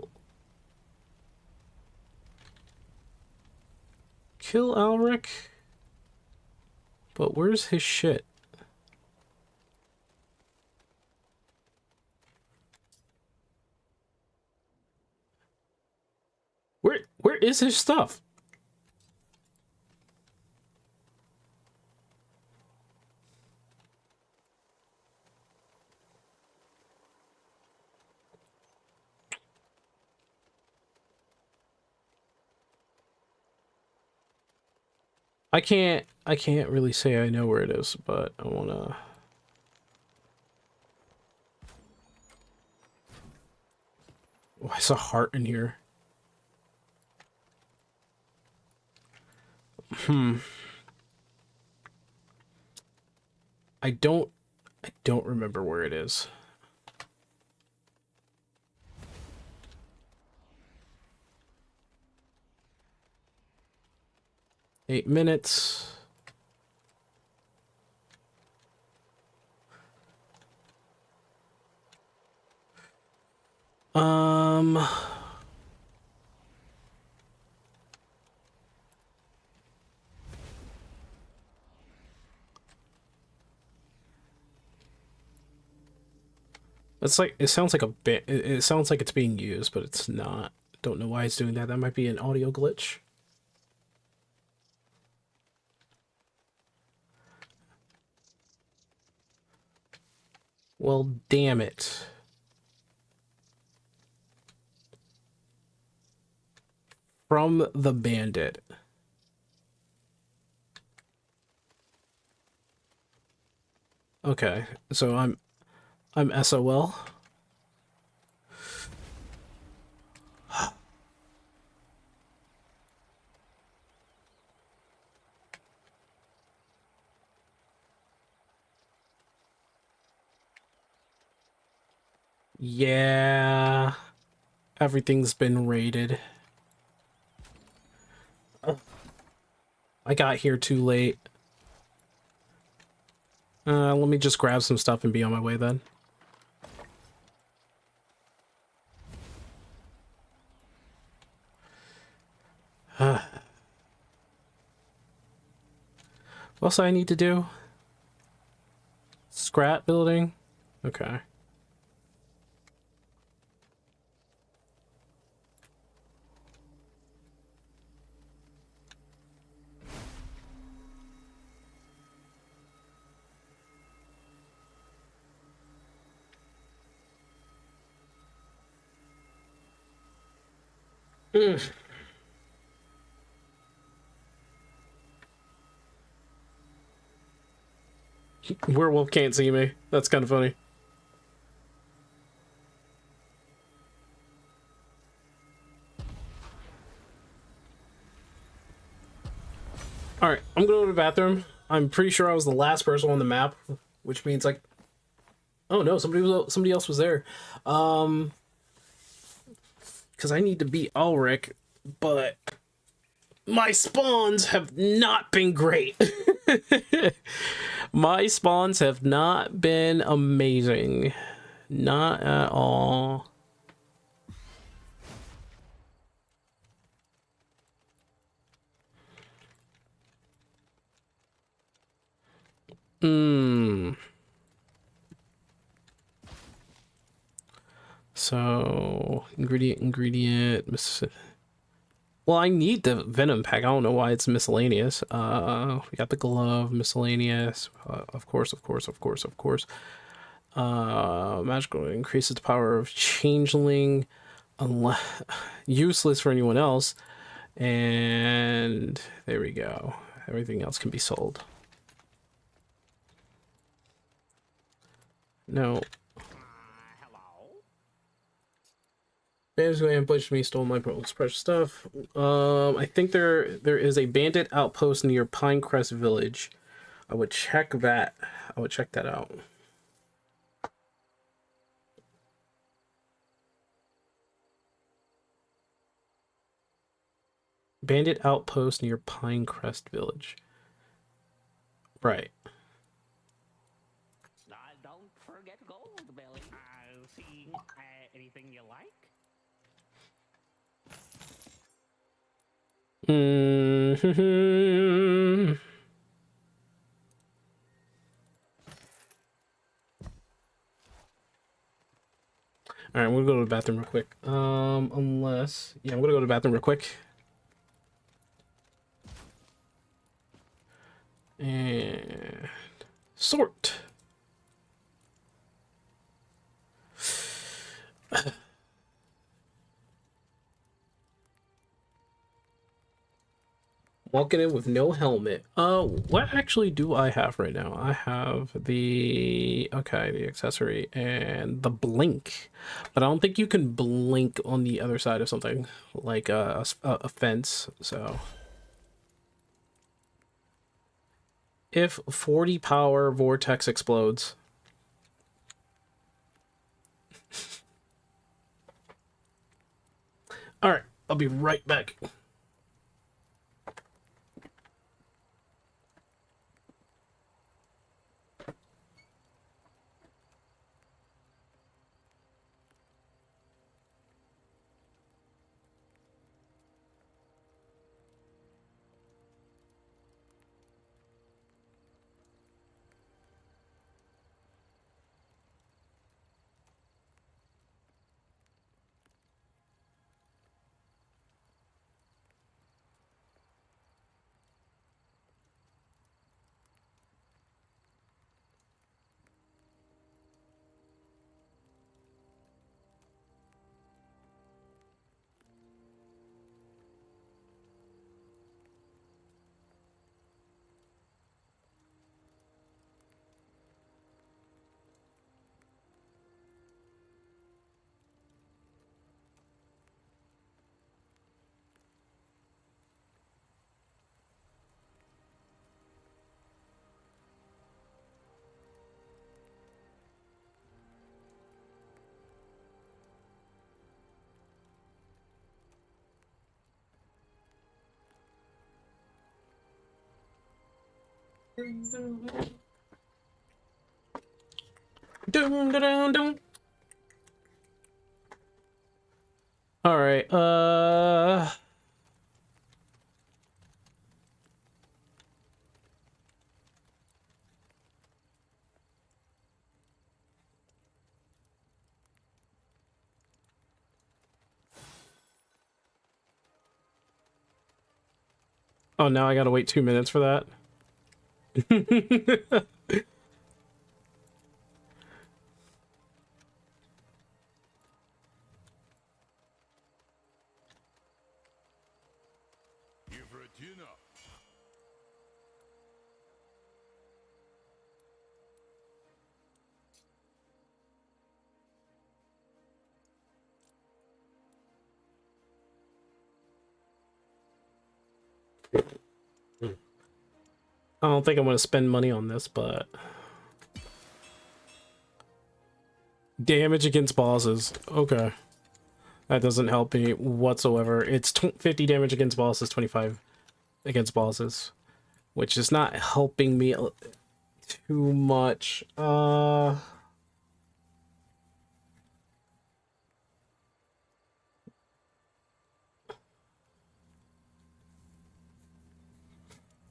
kill Alric. But where's his shit? Where is his stuff? I can't really say I know where it is, but I wanna... Oh, I saw heart in here. I don't remember where it is. Eight minutes. It's like, it sounds like a bit, it sounds like it's being used, but it's not. Don't know why it's doing that. That might be an audio glitch. Well, damn it. From the bandit. Okay, so I'm SOL. Yeah, everything's been raided. I got here too late. Let me just grab some stuff and be on my way then. What else I need to do? Scrap building? Okay. Werewolf can't see me. That's kind of funny. Alright, I'm gonna go to the bathroom. I'm pretty sure I was the last person on the map, which means like, oh no, somebody else was there. Because I need to beat Ulrich, but my spawns have not been great. My spawns have not been amazing. Not at all. So, ingredient. Well, I need the venom pack. I don't know why it's miscellaneous. We got the glove, miscellaneous. Of course. Magical increases the power of changeling, unless useless for anyone else. And there we go. Everything else can be sold. No. Bandits going and pushed me, stole my precious stuff. I think there is a bandit outpost near Pinecrest Village. I would check that. Out. Bandit outpost near Pinecrest Village. Right. Don't forget gold, Billy. See anything you like? Alright, I'm gonna go to the bathroom real quick. Unless... Yeah, I'm gonna go to the bathroom real quick. And... Sort! Walking in with no helmet. What actually do I have right now? I have the accessory and the blink, but I don't think you can blink on the other side of something like a fence. So if 40 power vortex explodes. All right, I'll be right back. Dum, dum, dum. All right. Oh, now I gotta wait 2 minutes for that. I don't think I'm gonna spend money on this, but damage against bosses. Okay, that doesn't help me whatsoever. It's 50 damage against bosses, 25 against bosses, which is not helping me too much.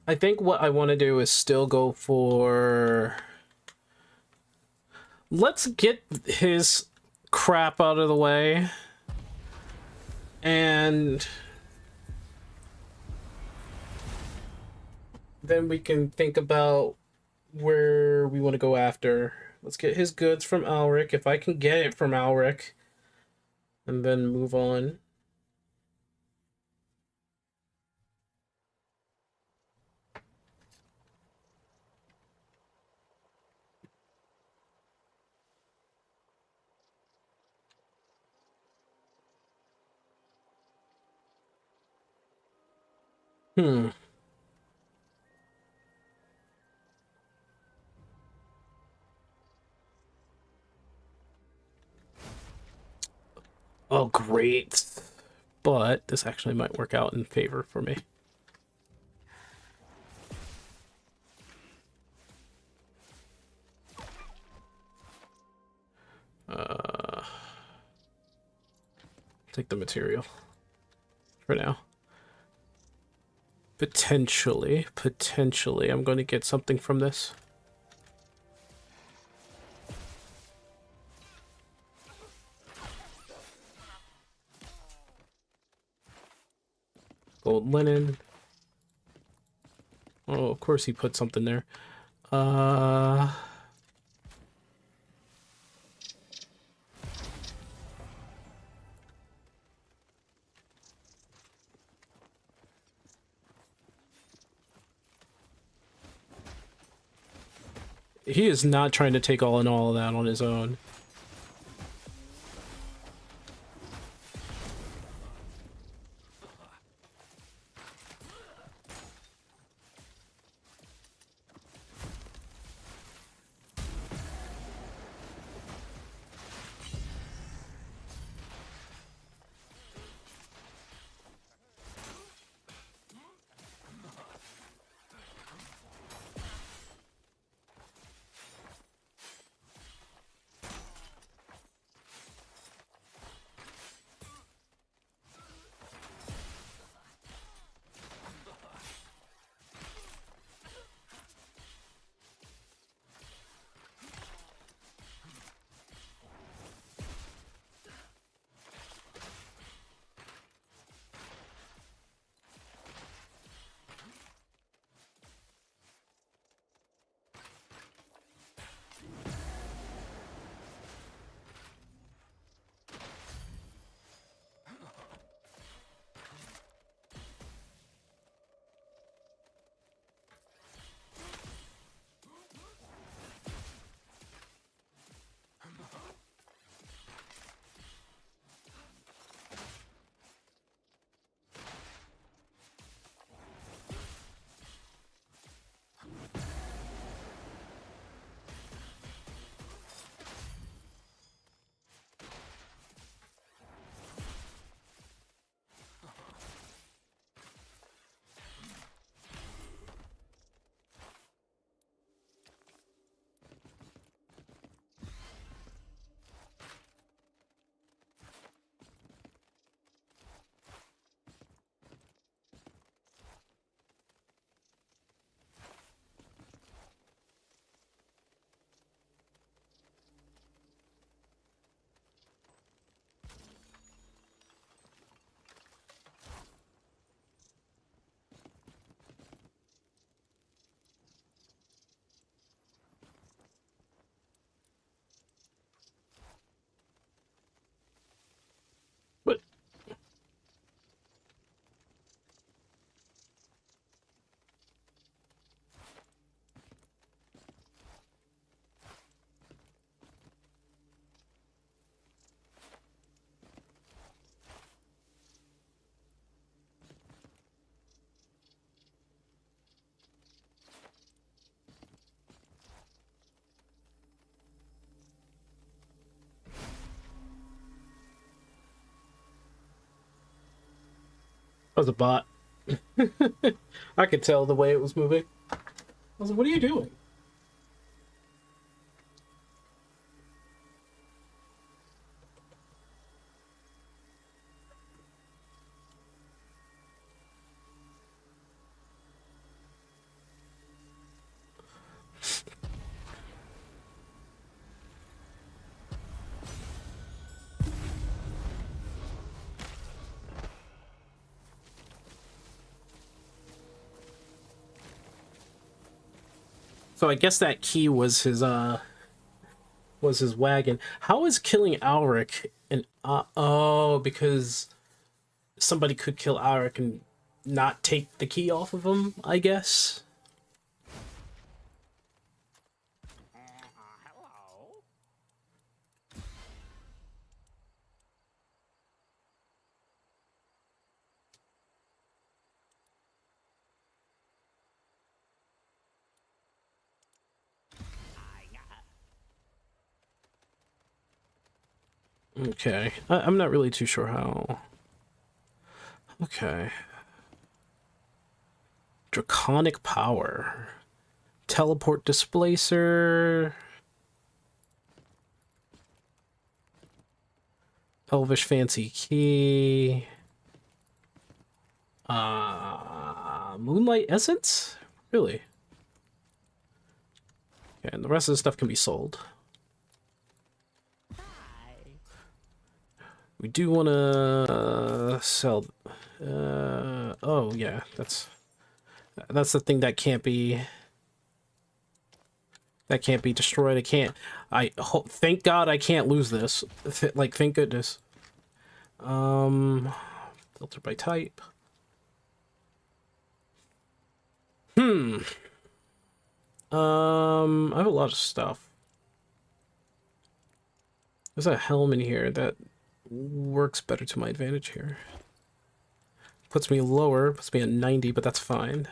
I think what I want to do is still go for... Let's get his crap out of the way. And then we can think about where we want to go after. Let's get his goods from Alric, if I can get it from Alric. And then move on. Hmm. Oh, great. But this actually might work out in favor for me. Take the material for now. Potentially, I'm going to get something from this. Gold linen. Oh, of course he put something there. He is not trying to take all of that on his own. was a bot. I could tell the way it was moving. I was like, what are you doing? So I guess that key was his wagon. How is killing Alric and oh, because somebody could kill Alric and not take the key off of him, I guess. Hello. Okay. I'm not really too sure how. Okay. Draconic power. Teleport displacer. Elvish fancy key. Moonlight essence? Really? Okay, and the rest of the stuff can be sold. We do want to sell. Oh yeah, that's the thing that can't be destroyed. I can't. Thank God I can't lose this. Like, thank goodness. Filter by type. I have a lot of stuff. There's a helm in here that works better to my advantage here. Puts me lower, puts me at 90, but that's fine.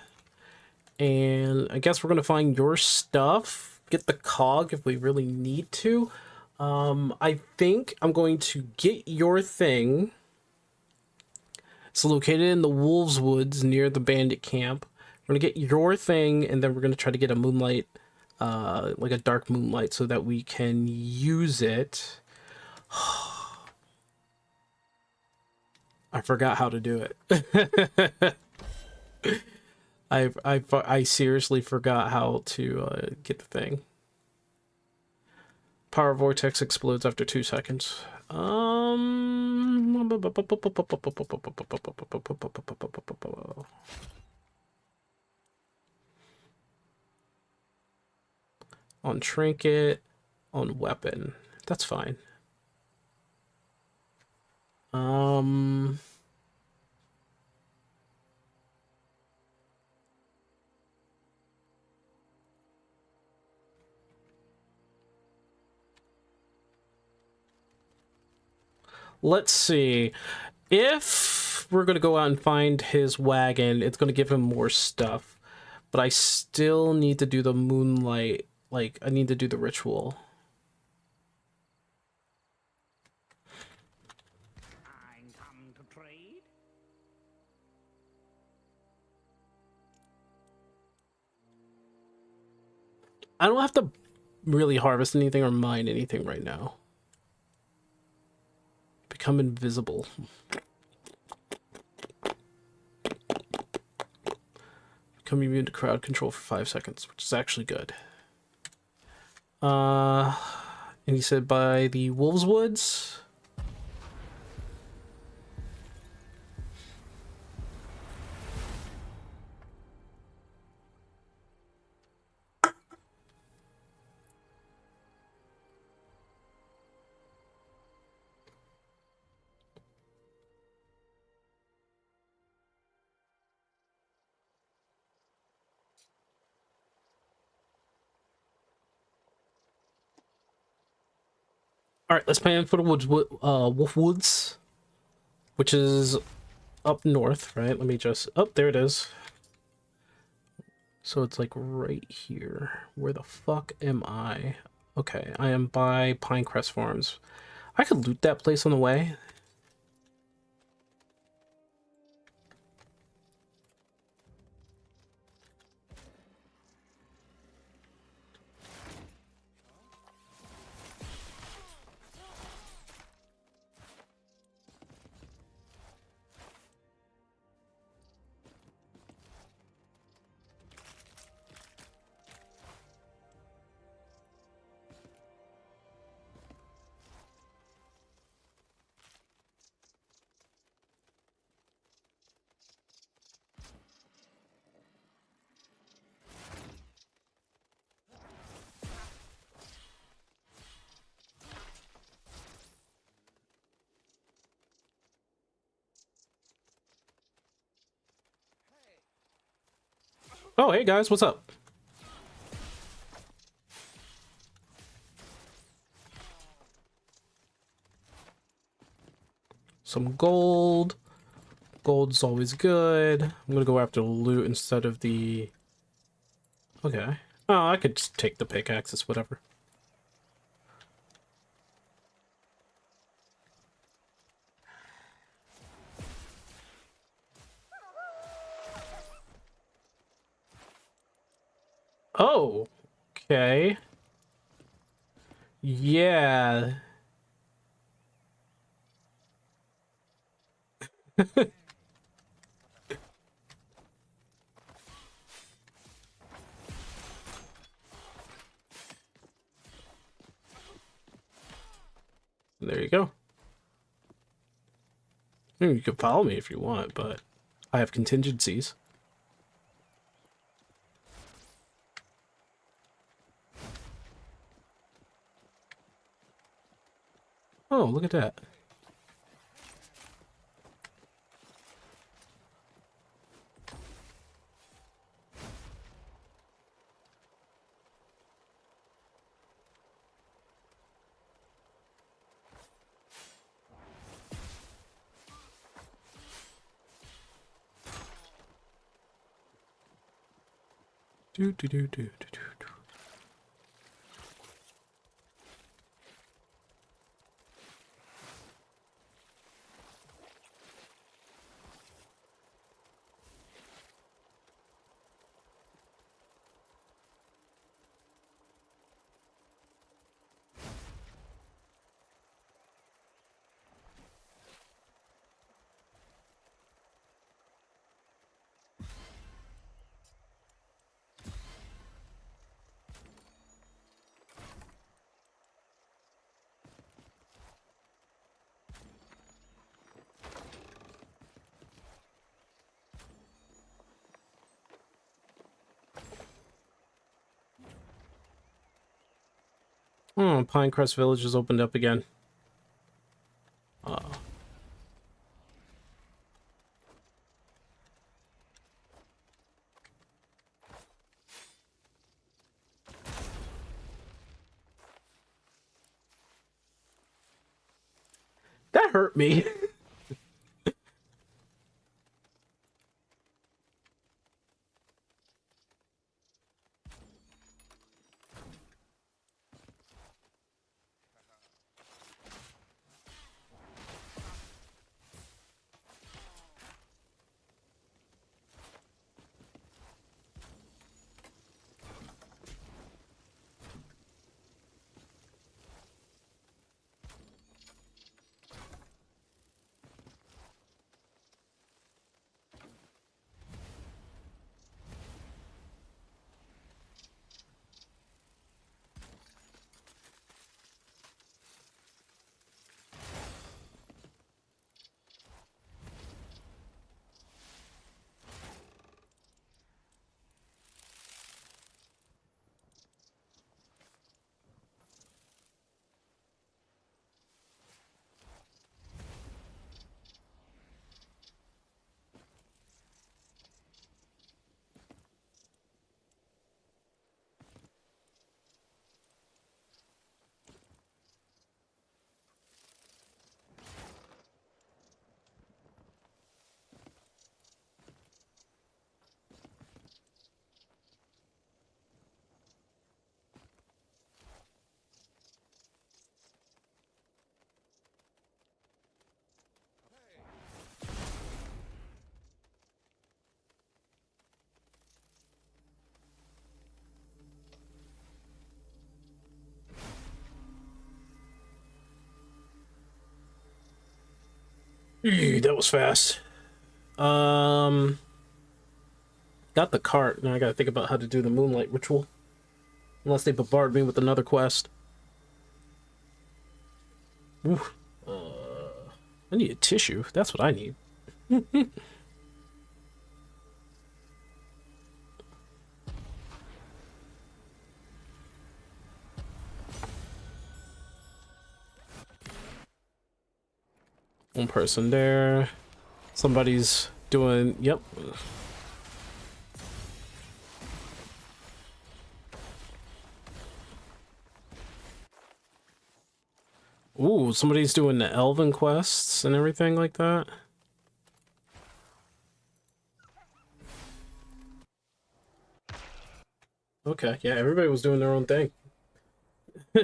And I guess we're gonna find your stuff, get the cog if we really need to. I think I'm going to get your thing. It's located in the Wolves Woods near the bandit camp. We're gonna get your thing, and then we're gonna try to get a moonlight, like a dark moonlight, so that we can use it. I forgot how to do it. I seriously forgot how to get the thing. Power vortex explodes after 2 seconds. On trinket, on weapon. That's fine. Let's see. If we're going to go out and find his wagon, it's going to give him more stuff. But I still need to do the moonlight. Like, I need to do the ritual. I'm come to trade. I don't have to really harvest anything or mine anything right now. Become invisible. Become immune to crowd control for 5 seconds, which is actually good. And he said by the Wolves Woods. All right, let's plan for the Wolf Woods, which is up north, right? Let me just... Oh, there it is. So it's like right here. Where the fuck am I? Okay, I am by Pinecrest Farms. I could loot that place on the way. Oh, hey guys, what's up? Some gold. Gold's always good. I'm gonna go after loot instead of the... Okay. Oh, I could just take the pickaxes, whatever. Oh, okay. Yeah. There you go. You can follow me if you want, but I have contingencies. Oh, look at that. Do do do do do do. Oh, Pinecrest Village has opened up again. That hurt me. Ew, that was fast. Got the cart. Now I gotta think about how to do the moonlight ritual. Unless they bombard me with another quest. Ooh. I need a tissue. That's what I need. One person there. Somebody's doing... Yep. Ooh, somebody's doing the elven quests and everything like that. Okay, yeah, everybody was doing their own thing. I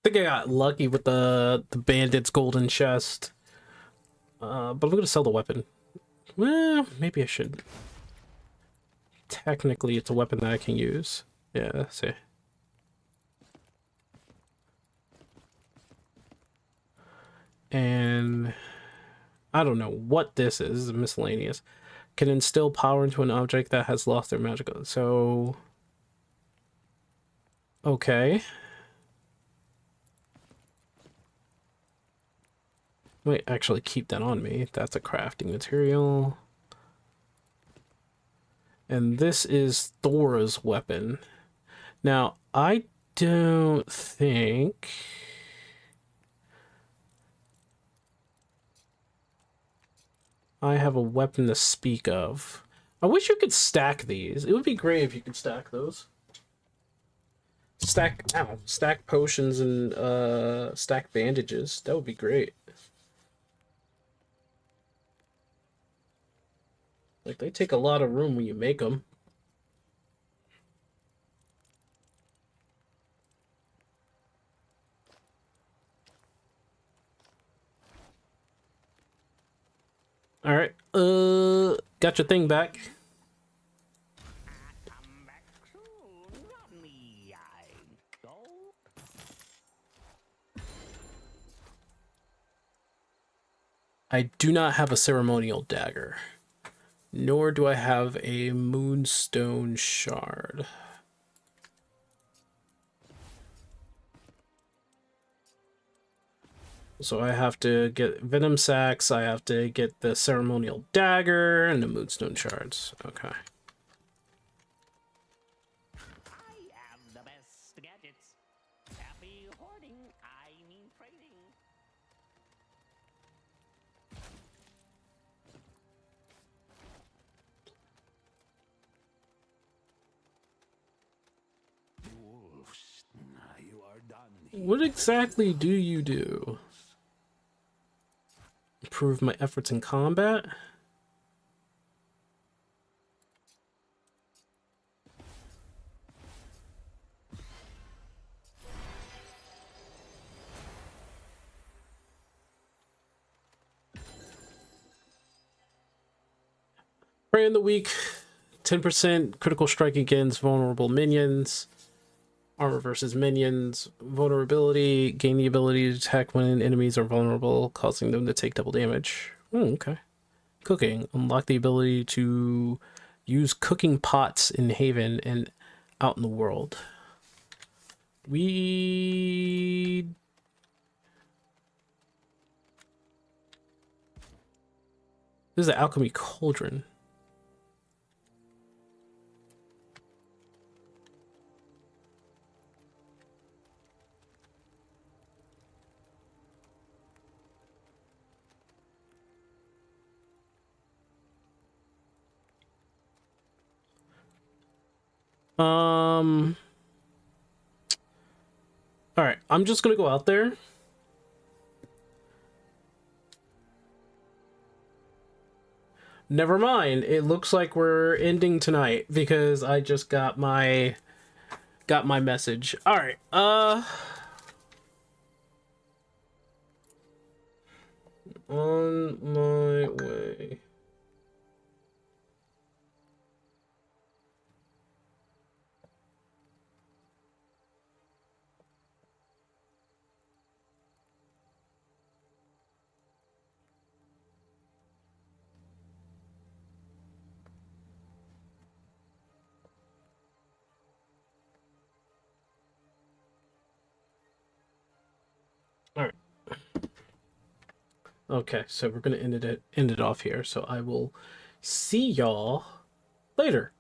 think I got lucky with the bandit's golden chest. But I'm gonna sell the weapon. Well, maybe I should. Technically, it's a weapon that I can use. Yeah, let's see. And I don't know what this is. This is miscellaneous. Can instill power into an object that has lost their magical. So, okay. Wait, actually keep that on me. That's a crafting material. And this is Thora's weapon. Now, I don't think... I have a weapon to speak of. I wish you could stack these. It would be great if you could stack those. Stack potions and stack bandages. That would be great. Like, they take a lot of room when you make them. All right. Got your thing back. Come back soon, not me. I go. I do not have a ceremonial dagger. Nor do I have a moonstone shard. So I have to get venom sacks, I have to get the ceremonial dagger, and the moonstone shards. Okay. I am the best gadgets. Happy hoarding, I mean trading. Wolves, you are done. What exactly do you do? Improve my efforts in combat? Prey in the weak, 10% critical strike against vulnerable minions. Armor versus minions. Vulnerability, gain the ability to attack when enemies are vulnerable, causing them to take double damage. Okay. Cooking. Unlock the ability to use cooking pots in Haven and out in the world. This is the alchemy cauldron. All right, I'm just gonna go out there. Never mind. It looks like we're ending tonight because I just got my message. All right. On my way. All right. Okay, so we're gonna end it off here. So I will see y'all later.